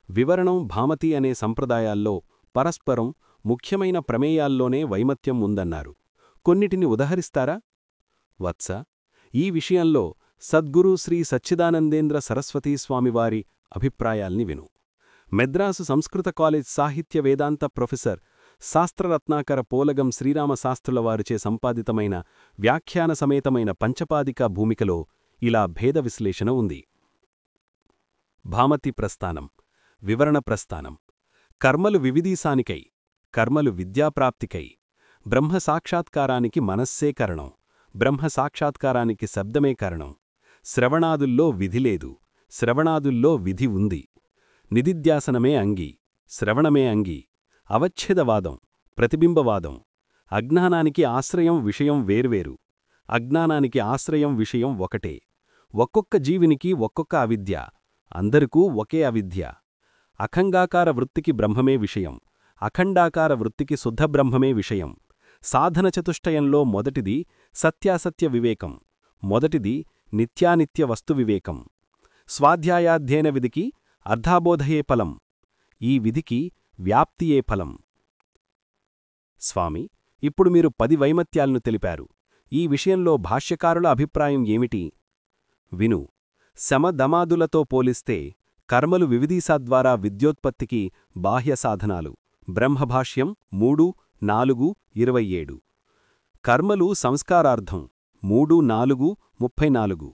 B: వివరణం, భామతి అనే సంప్రదాయాల్లో పరస్పరం ముఖ్యమైన ప్రమేయాల్లోనే వైమత్యం ఉందన్నారు. కొన్నిటిని ఉదహరిస్తారా? వత్స, ఈ విషయంలో సద్గురు శ్రీ సచ్చిదానందేంద్ర సరస్వతీస్వామివారి అభిప్రాయాల్ని విను. మెద్రాసు సంస్కృత కాలేజ్ సాహిత్య వేదాంత ప్రొఫెసర్ శాస్త్రరత్నాకర పోలగం శ్రీరామశాస్త్రుల వారిచే సంపాదితమైన వ్యాఖ్యాన సమేతమైన పంచపాదికా భూమికలో ఇలా భేద విశ్లేషణ ఉంది. భామతి ప్రస్థానం, వివరణ ప్రస్థానం. కర్మలు వివిధీసానికై, కర్మలు విద్యాప్రాప్తికై. బ్రహ్మసాక్షాత్కారానికి మనస్సే కరణం, బ్రహ్మసాక్షాత్కారానికి శబ్దమే కారణం. శ్రవణాదుల్లో విధిలేదు, శ్రవణాదుల్లో విధి ఉంది. నిదిధ్యాసనమే అంగీ, శ్రవణమే అంగీ. అవచ్ఛేదవాదం, ప్రతిబింబవాదం. అజ్ఞానానికి ఆశ్రయం విషయం వేర్వేరు, అజ్ఞానానికి ఆశ్రయం విషయం ఒకటే. ఒక్కొక్క జీవినికి ఒక్కొక్క అవిద్య, అందరికూ ఒకే అవిద్య. అఖండాకార వృత్తికి బ్రహ్మమే విషయం, అఖండాకార వృత్తికి శుద్ధబ్రహ్మమే విషయం. సాధన చతుష్టయంలో మొదటిది సత్యాసత్య వివేకం, మొదటిది నిత్యానిత్య వస్తు వివేకం. స్వాధ్యాయాధ్యయన విధికి అర్ధాబోధయే ఫలం, ఈ విధికి వ్యాప్తియే ఫలం. స్వామి, ఇప్పుడు మీరు 10 వైమత్యాలను తెలిపారు. ఈ విషయంలో భాష్యకారుల అభిప్రాయం ఏమిటి? విను. శమదమాదులతో పోలిస్తే కర్మలు వివిధీసాద్వారా విద్యోత్పత్తికి బాహ్య సాధనాలు. బ్రహ్మభాష్యం 3:4:27. కర్మలు సంస్కారార్థం 3:4:34.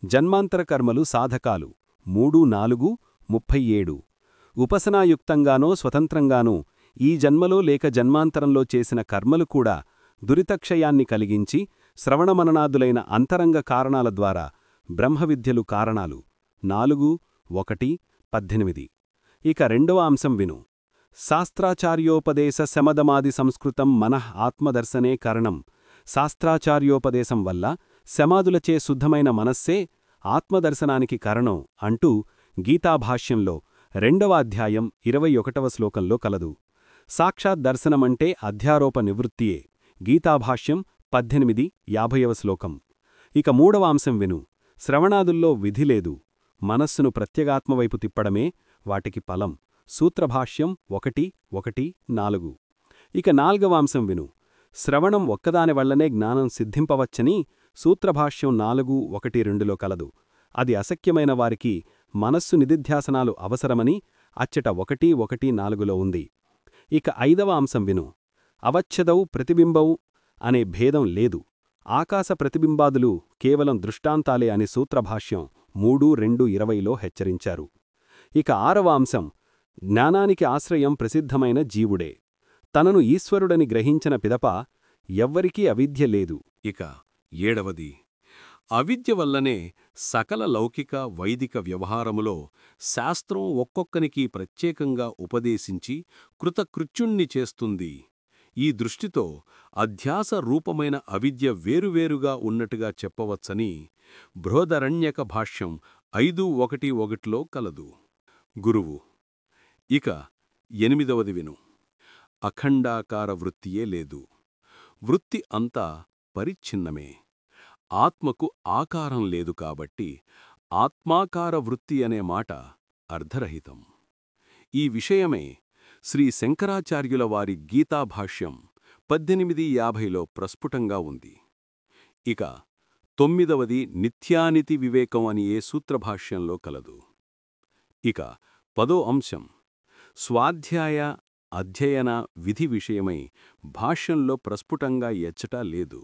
B: జన్మాంతర కర్మలు సాధకాలు 3:4:37. ఉపాసనాయుక్తంగానో స్వతంత్రంగానో ఈ జన్మలో లేక జన్మాంతరంలో చేసిన కర్మలు కూడా దురితక్షయాన్ని కలిగించి శ్రవణమననాదులైన అంతరంగ కారణాల ద్వారా బ్రహ్మవిద్యలు కారణాలు. 4:1:18. ఇక రెండవ అంశం విను. శాస్త్రాచార్యోపదేశ శమదమాది సంస్కృతం మనః ఆత్మదర్శనే కరణం. శాస్త్రాచార్యోపదేశం వల్ల శమాదులచే శుద్ధమైన మనస్సే ఆత్మదర్శనానికి కరణం అంటూ గీతాభాష్యంలో 2వ అధ్యాయం 21వ శ్లోకంలో కలదు. సాక్షాత్ దర్శనమంటే అధ్యారోప నివృత్తియే. గీతాభాష్యం 18:50వ శ్లోకం. ఇక 3వ అంశం విను. శ్రవణాదుల్లో విధి లేదు, మనస్సును ప్రత్యేగాత్మవైపు తిప్పడమే వాటికి ఫలం. సూత్రభాష్యం 1:1:4. ఇక 4వ అంశం విను. శ్రవణం ఒక్కదాని వల్లనే జ్ఞానం సిద్ధింపవచ్చని సూత్రభాష్యం 4:1:2లో కలదు. అది అశక్యమైన వారికి మనస్సు నిదిధ్యాసనాలు అవసరమని అచ్చట 1:1:4లో ఉంది. ఇక 5వ అంశం విను. అవచ్ఛదౌ ప్రతిబింబౌ అనే భేదం లేదు, ఆకాశ ప్రతిబింబాదులు కేవలం దృష్టాంతాలే అని సూత్రభాష్యం 3:2:20లో హెచ్చరించారు. ఇక 6వ అంశం జ్ఞానానికి ఆశ్రయం ప్రసిద్ధమైన జీవుడే. తనను ఈశ్వరుడని గ్రహించిన పిదప ఎవ్వరికీ అవిద్య లేదు.
E: ఇక 7వది, అవిద్య వల్లనే సకల లౌకిక వైదిక వ్యవహారములో శాస్త్రం ఒక్కొక్కనికి ప్రత్యేకంగా ఉపదేశించి కృతకృత్యుణ్ణి చేస్తుంది. ఈ దృష్టితో అధ్యాస రూపమైన అవిద్య వేరువేరుగా ఉన్నట్టుగా చెప్పవచ్చని బృహదరణ్యక భాష్యం 5:1:1లో కలదు. గురువు. ఇక 8వది విను. అఖండాకార వృత్తియే లేదు, వృత్తి అంతా పరిచ్ఛిన్నమే. ఆత్మకు ఆకారం లేదు కాబట్టి ఆత్మాకార వృత్తి అనే మాట అర్ధరహితం. ఈ విషయమే శ్రీ శంకరాచార్యుల వారి గీతాభాష్యం 1850లో ప్రస్ఫుటంగా ఉంది. ఇక 9వది నిత్యానితి వివేకం అని ఏ సూత్రభాష్యంలో కలదు. ఇక 10వ అంశం స్వాధ్యాయ అధ్యయన విధి విషయమై భాష్యంలో ప్రస్ఫుటంగా ఎచ్చటా లేదు.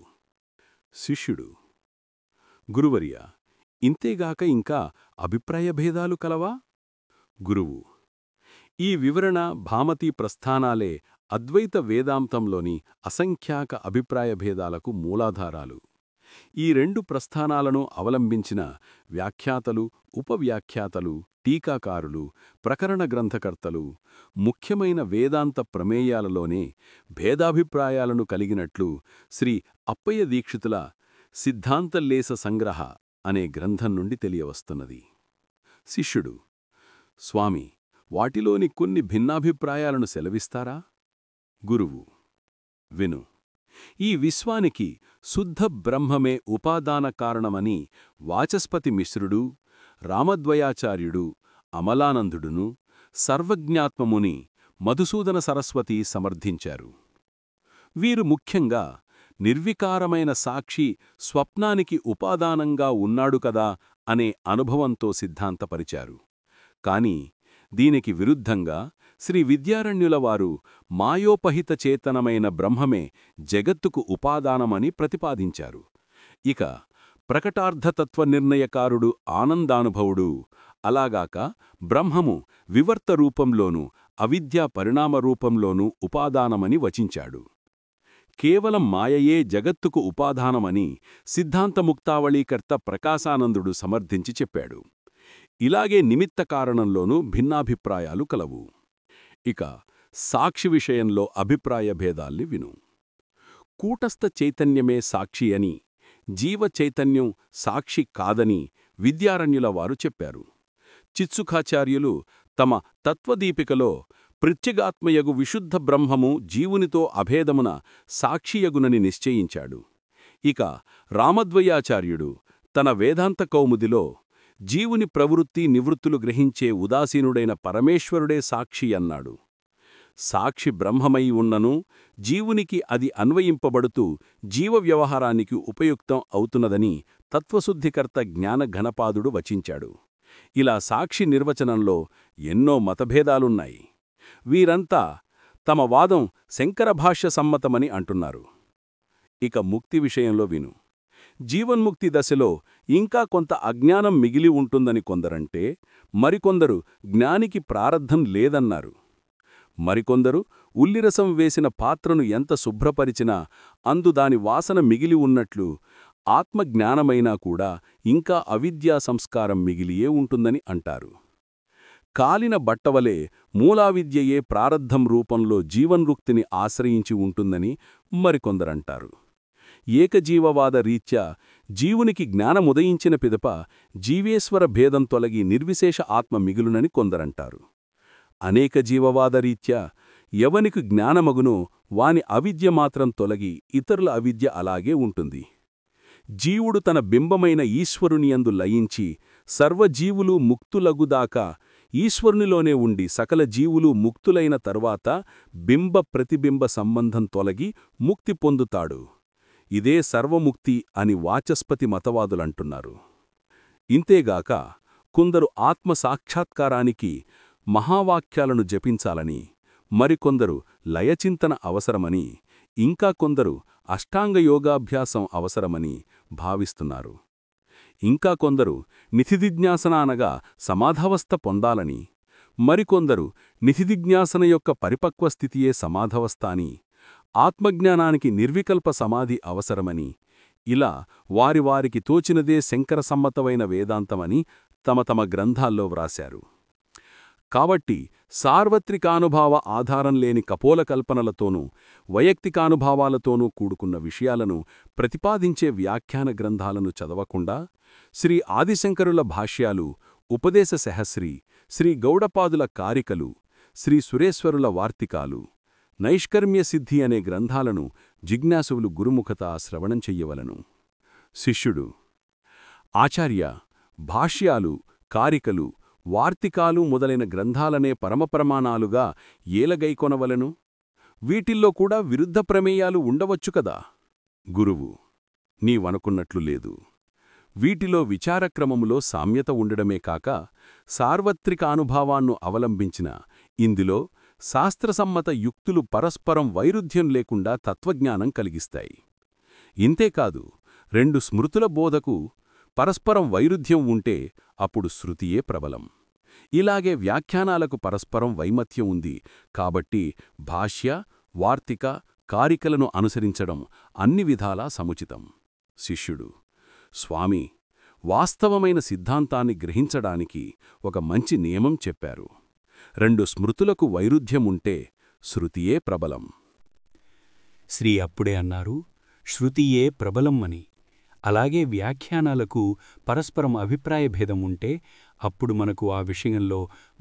E: శిష్యుడు: గురువర్య, ఇంతేగాక ఇంకా అభిప్రాయభేదాలు కలవా? గురువు: ఈ వివరణ భామతీ ప్రస్థానాలే అద్వైత వేదాంతంలోని అసంఖ్యాక అభిప్రాయభేదాలకు మూలాధారాలు. ఈ రెండు ప్రస్థానాలను అవలంబించిన వ్యాఖ్యాతలు, ఉపవ్యాఖ్యాతలు, టీకాకారులు, ప్రకరణ గ్రంథకర్తలు ముఖ్యమైన వేదాంత ప్రమేయాలలోనే భేదాభిప్రాయాలను కలిగినట్లు శ్రీ అప్పయ్య దీక్షితుల సిద్ధాంతల్లేస సంగ్రహ అనే గ్రంథం నుండి తెలియవస్తున్నది. శిష్యుడు: స్వామి, వాటిలోని కొన్ని భిన్నాభిప్రాయాలను సెలవిస్తారా? గురువు: విను. ఈ విశ్వానికి శుద్ధ బ్రహ్మమే ఉపాదాన కారణమని వాచస్పతి మిశ్రుడు, రామద్వయాచార్యుడు, అమలానందుడును, సర్వజ్ఞాత్మముని మధుసూదన సరస్వతి సమర్థించారు. వీరు ముఖ్యంగా నిర్వికారమైన సాక్షి స్వప్నానికి ఉపాదానంగా ఉన్నాడు కదా అనే అనుభవంతో సిద్ధాంతపరిచారు. కాని దీనికి విరుద్ధంగా శ్రీ విద్యారణ్యుల వారు మాయోపహిత చేతనమైన బ్రహ్మమే జగత్తుకు ఉపాదానమని ప్రతిపాదించారు. ఇక ప్రకటార్థతత్వనిర్ణయకారుడు ఆనందానుభవుడు అలాగాక బ్రహ్మము వివర్త రూపంలోనూ అవిద్యా పరిణామ రూపంలోనూ ఉపాదానమని వచించాడు. కేవలం మాయయే జగత్తుకు ఉపాదానమని సిద్ధాంతముక్తావళీకర్త ప్రకాశానందుడు సమర్థించి చెప్పాడు. ఇలాగే నిమిత్త కారణంలోనూ భిన్నాభిప్రాయాలు కలవు. ఇక సాక్షి విషయంలో అభిప్రాయ భేదాల్ని విను. కూటస్థ చైతన్యమే సాక్షి అని, జీవ చైతన్యం సాక్షి కాదని విద్యారణ్యుల వారు చెప్పారు. చిత్సుఖాచార్యులు తమ తత్వదీపికలో ప్రత్యేగాత్మయగు విశుద్ధ బ్రహ్మము జీవునితో అభేదమున సాక్షియగునని నిశ్చయించాడు. ఇక రామద్వయాచార్యుడు తన వేదాంత కౌముదిలో జీవుని ప్రవృత్తి నివృత్తులు గ్రహించే ఉదాసీనుడైన పరమేశ్వరుడే సాక్షి అన్నాడు. సాక్షి బ్రహ్మమై ఉన్నను జీవునికి అది అన్వయింపబడుతూ జీవ వ్యవహారానికి ఉపయుక్తం అవుతున్నదని తత్వశుద్ధికర్త జ్ఞానఘనపాదుడు వచించాడు. ఇలా సాక్షి నిర్వచనంలో ఎన్నో మతభేదాలున్నాయి. వీరంతా తమ వాదం శంకరభాష్య సమ్మతమని అంటున్నారు. ఇక ముక్తి విషయంలో విను. జీవన్ముక్తి దశలో ఇంకా కొంత అజ్ఞానం మిగిలి ఉంటుందని కొందరంటే, మరికొందరు జ్ఞానికి ప్రారబ్ధం లేదన్నారు. మరికొందరు ఉల్లిరసం వేసిన పాత్రను ఎంత శుభ్రపరిచినా అందు దాని వాసన మిగిలి ఉన్నట్లు ఆత్మజ్ఞానమైనా కూడా ఇంకా అవిద్యా సంస్కారం మిగిలియే ఉంటుందని అంటారు. కాలిన బట్టవలే మూలావిద్యయే ప్రారబ్ధం రూపంలో జీవన్ముక్తిని ఆశ్రయించి ఉంటుందని మరికొందరంటారు. ఏకజీవవాద రీత్యా జీవునికి జ్ఞానముదయించిన పిదప జీవేశ్వర భేదం తొలగి నిర్విశేష ఆత్మ మిగులునని కొందరంటారు. అనేక జీవవాద రీత్యా ఎవనికి జ్ఞానమగునో వాని అవిద్య మాత్రం తొలగి ఇతరుల అవిద్య అలాగే ఉంటుంది. జీవుడు తన బింబమైన ఈశ్వరునియందు లయించి సర్వజీవులు ముక్తులగుదాకా ఈశ్వరునిలోనే ఉండి సకల జీవులు ముక్తులైన తరువాత బింబ ప్రతిబింబ సంబంధం తొలగి ముక్తి పొందుతాడు. ఇదే సర్వముక్తి అని వాచస్పతి మతవాదులంటున్నారు. ఇంతేగాక కొందరు ఆత్మ సాక్షాత్కారానికి మహావాక్యాలను జపించాలని, మరికొందరు లయచింతన అవసరమని, ఇంకా కొందరు అష్టాంగయోగాభ్యాసం అవసరమని భావిస్తున్నారు. ఇంకా కొందరు నిధిదిజ్ఞాసన అనగా సమాధవస్థ పొందాలని, మరికొందరు నిధిదిజ్ఞాసన యొక్క పరిపక్వ స్థితియే సమాధవస్థ అని, ఆత్మజ్ఞానానికి నిర్వికల్ప సమాధి అవసరమని, ఇలా వారికి తోచినదే శంకర సమ్మతమైన వేదాంతమని తమ తమ గ్రంథాల్లో వ్రాశారు. కాబట్టి సార్వత్రికానుభావ ఆధారం లేని కపోల కల్పనలతోనూ వైయక్తికానుభావాలతోనూ కూడుకున్న విషయాలను ప్రతిపాదించే వ్యాఖ్యాన గ్రంథాలను చదవకుండా శ్రీ ఆదిశంకరుల భాష్యాలు, ఉపదేశ సహస్రి, శ్రీ గౌడపాదుల కారికలు, శ్రీ సురేశ్వరుల వార్తికాలు, నైష్కర్మ్య సిద్ధి అనే గ్రంథాలను జిజ్ఞాసువులు గురుముఖత శ్రవణం చెయ్యవలను. శిష్యుడు: ఆచార్య, భాష్యాలు, కారికలు, వార్తికాలు మొదలైన గ్రంథాలనే పరమప్రమాణాలుగా ఏలగైకొనవలెను? వీటిల్లో కూడా విరుద్ధ ప్రమేయాలు ఉండవచ్చు కదా? గురువు: నీవనుకున్నట్లు లేదు. వీటిలో విచారక్రమములో సామ్యత ఉండడమే కాక సార్వత్రికానుభావాన్ని అవలంబించిన ఇందులో శాస్త్రసమ్మత యుక్తులు పరస్పరం వైరుధ్యం లేకుండా తత్వజ్ఞానం కలిగిస్తాయి. ఇంతేకాదు, రెండు స్మృతుల బోధకు పరస్పరం వైరుధ్యం ఉంటే అప్పుడు శృతియే ప్రబలం. ఇలాగే వ్యాఖ్యానాలకు పరస్పరం వైమత్యం ఉంది కాబట్టి భాష్య, వార్తిక, కారికలను అనుసరించడం అన్ని విధాలా సముచితం. శిష్యుడు: స్వామి, వాస్తవమైన సిద్ధాంతాన్ని గ్రహించడానికి ఒక మంచి నియమం చెప్పారు. రెండు స్మృతులకు వైరుధ్యముంటే శృతియే ప్రబలం.
A: శ్రీ అప్పుడే అన్నారు, శృతియే ప్రబలం అని. అలాగే వ్యాఖ్యానాలకు పరస్పరం అభిప్రాయభేదం ఉంటే అప్పుడు మనకు ఆ విషయంలో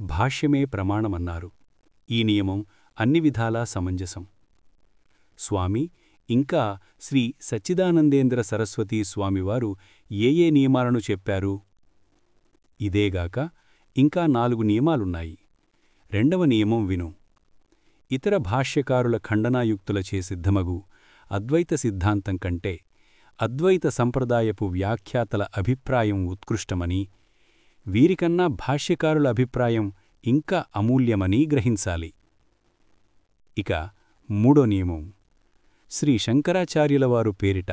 A: భాష్యమే ప్రమాణమన్నారు. ఈ నియమం అన్ని విధాలా సమంజసం. స్వామి, ఇంకా శ్రీ సచ్చిదానందేంద్ర సరస్వతీ స్వామివారు ఏ నియమాలను చెప్పారు? ఇదేగాక ఇంకా 4 నియమాలున్నాయి. రెండవ నియమం విను. ఇతర భాష్యకారుల ఖండనాయుక్తులచే సిద్ధమగు అద్వైత సిద్ధాంతం కంటే అద్వైత సంప్రదాయపు వ్యాఖ్యాతల అభిప్రాయం ఉత్కృష్టమని, వీరికన్నా భాష్యకారుల అభిప్రాయం ఇంకా అమూల్యమని గ్రహించాలి. ఇక మూడో నియమం. శ్రీ శంకరాచార్యులవారు పేరిట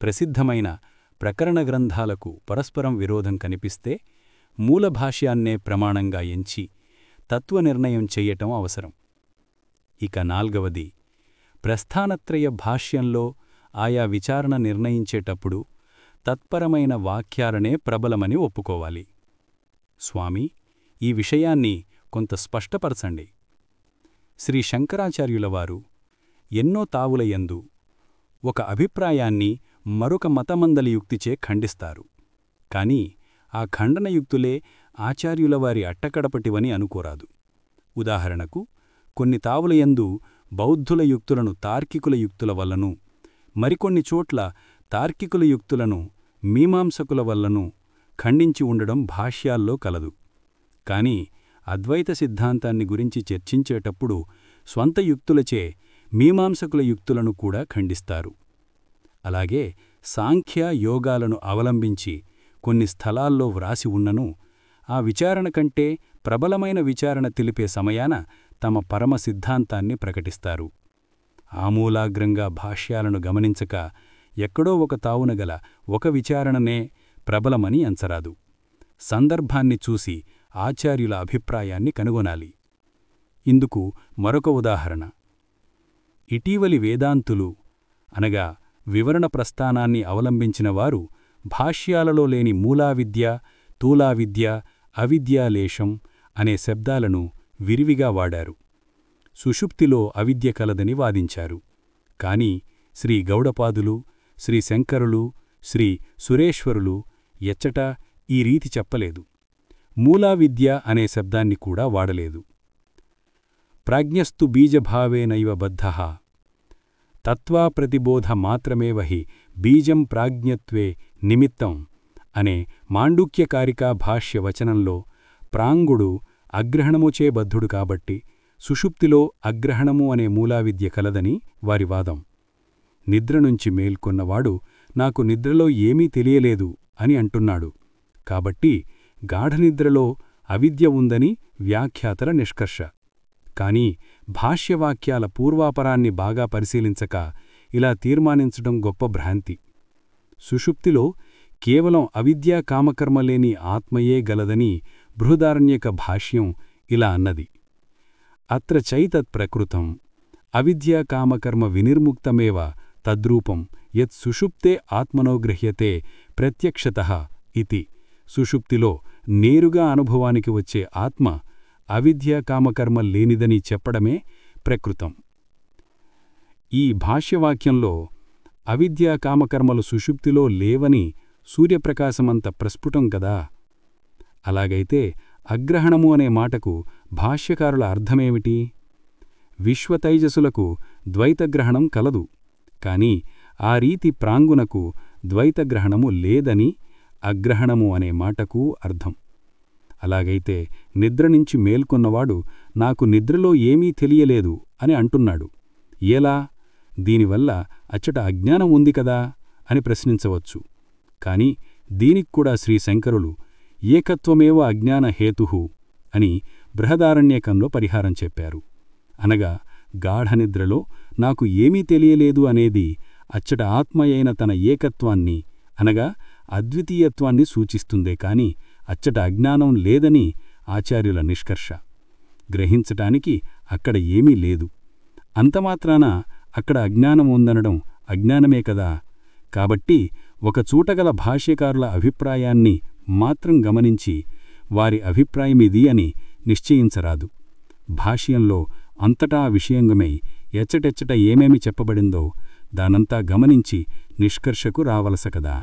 A: ప్రసిద్ధమైన ప్రకరణ గ్రంథాలకు పరస్పరం విరోధం కనిపిస్తే మూలభాష్యాన్నే ప్రమాణంగా ఎంచి తత్వనిర్ణయం చెయ్యటం అవసరం. ఇక నాల్గవది. ప్రస్థానత్రయ భాష్యంలో ఆయా విచారణ నిర్ణయించేటప్పుడు తత్పరమైన వాక్యాలనే ప్రబలమని ఒప్పుకోవాలి. స్వామి, ఈ విషయాన్ని కొంత స్పష్టపరచండి. శ్రీ శంకరాచార్యులవారు ఎన్నో తావులయందు ఒక అభిప్రాయాన్ని మరొక మతమందలి యుక్తిచే ఖండిస్తారు. కాని ఆ ఖండనయుక్తులే ఆచార్యులవారి అట్టకడపటివని అనుకోరాదు. ఉదాహరణకు, కొన్ని తావులయందు బౌద్ధుల యుక్తులను తార్కికుల యుక్తుల వల్లను, మరికొన్ని చోట్ల తార్కికుల యుక్తులను మీమాంసకుల వల్లను ఖండించి ఉండడం భాష్యాల్లో కలదు. కాని అద్వైత సిద్ధాంతాన్ని గురించి చర్చించేటప్పుడు స్వంత యుక్తులచే మీమాంసకుల యుక్తులను కూడా ఖండిస్తారు. అలాగే సాంఖ్య యోగాలను అవలంబించి కొన్ని స్థలాల్లో వ్రాసి ఉన్నను ఆ విచారణ కంటే ప్రబలమైన విచారణ తెలిపే సమయాన తమ పరమ సిద్ధాంతాన్ని ప్రకటిస్తారు. ఆమూలాగ్రంగా భాష్యాలను గమనించక ఎక్కడో ఒక తావునగల ఒక విచారణనే ప్రబలమని ఎంచరాదు. సందర్భాన్ని చూసి ఆచార్యుల అభిప్రాయాన్ని కనుగొనాలి. ఇందుకు మరొక ఉదాహరణ. ఇటీవలి వేదాంతులు అనగా వివరణ ప్రస్థానాన్ని అవలంబించినవారు భాష్యాలలో లేని మూలావిద్య, తూలావిద్య, అవిద్యాలేశం అనే శబ్దాలను విరివిగా వాడారు. సుషుప్తిలో అవిద్య కలదని వాదించారు. కాని శ్రీ గౌడపాదులు, శ్రీ శంకరులు, శ్రీ సురేశ్వరులు ఎచ్చటా ఈ రీతి చెప్పలేదు. మూలావిద్య అనే శబ్దాన్ని కూడా వాడలేదు. ప్రాజ్ఞస్తు బీజభావేనైవ బద్ధః తత్వాప్రతిబోధ మాత్రమేవ హి బీజం ప్రాజ్ఞత్వే నిమిత్తం అనే మాండూక్యకారికా భాష్య వచనంలో ప్రాంగుడు అగ్రహణముచే బద్ధుడు కాబట్టి సుషుప్తిలో అగ్రహణము అనే మూలావిద్య కలదని వారి వాదం. నిద్రనుంచి మేల్కొన్నవాడు నాకు నిద్రలో ఏమీ తెలియలేదు అని అంటున్నాడు. కాబట్టి గాఢనిద్రలో అవిద్య ఉందని వ్యాఖ్యాతల నిష్కర్ష. కాని భాష్యవాక్యాల పూర్వాపరాన్ని బాగా పరిశీలించక ఇలా తీర్మానించడం గొప్ప భ్రాంతి. సుషుప్తిలో కేవలం అవిద్యా కామకర్మలేని ఆత్మయే గలదని బృహదారణ్యక భాష్యం ఇలా అన్నది. అత్ర చైతత్ప్రకృతం అవిద్యాకామకర్మ వినిర్ముక్తమేవ తద్రూపం యత్ సుషుప్తే ఆత్మనో గృహ్యతే ప్రత్యక్షతః ఇతి. సుషుప్తిలో నేరుగా అనుభవానికి వచ్చే ఆత్మ అవిద్యాకామకర్మ లేనిదని చెప్పడమే ప్రకృతం. ఈ భాష్యవాక్యంలో అవిద్యాకామకర్మలు సుషుప్తిలో లేవని సూర్యప్రకాశమంత ప్రస్ఫుటం కదా. అలాగైతే అగ్రహణము అనే మాటకు భాష్యకారుల అర్థమేమిటి? విశ్వతైజసులకు ద్వైతగ్రహణం కలదు. కాని ఆ రీతి ప్రాంగునకు ద్వైతగ్రహణము లేదని అగ్రహణము అనే మాటకు అర్థం.
C: అలాగైతే నిద్రనించి మేల్కొన్నవాడు నాకు నిద్రలో ఏమీ తెలియలేదు అని అంటున్నాడు. ఎలా? దీనివల్ల అచ్చట అజ్ఞానం ఉంది కదా అని ప్రశ్నించవచ్చు. కాని దీనిక్కూడా శ్రీశంకరులు ఏకత్వమేవ అజ్ఞాన హేతుః అని బృహదారణ్యకంలో పరిహారం చెప్పారు. అనగా గాఢనిద్రలో నాకు ఏమీ తెలియలేదు అనేది అచ్చట ఆత్మయైన తన ఏకత్వాన్ని అనగా అద్వితీయత్వాన్ని సూచిస్తుందే కాని అచ్చట అజ్ఞానం లేదని ఆచార్యుల నిష్కర్ష. గ్రహించటానికి అక్కడ ఏమీ లేదు. అంతమాత్రాన అక్కడ అజ్ఞానం ఉందనడం అజ్ఞానమే కదా. కాబట్టి ఒకచూటగల భాష్యకారుల అభిప్రాయాన్ని మాత్రం గమనించి వారి అభిప్రాయమిది అని నిశ్చయించరాదు. భాష్యంలో అంతటా విషయంగమై ఎచ్చటెచ్చట ఏమేమి చెప్పబడిందో దానంతా గమనించి నిష్కర్షకు రావలస కదా.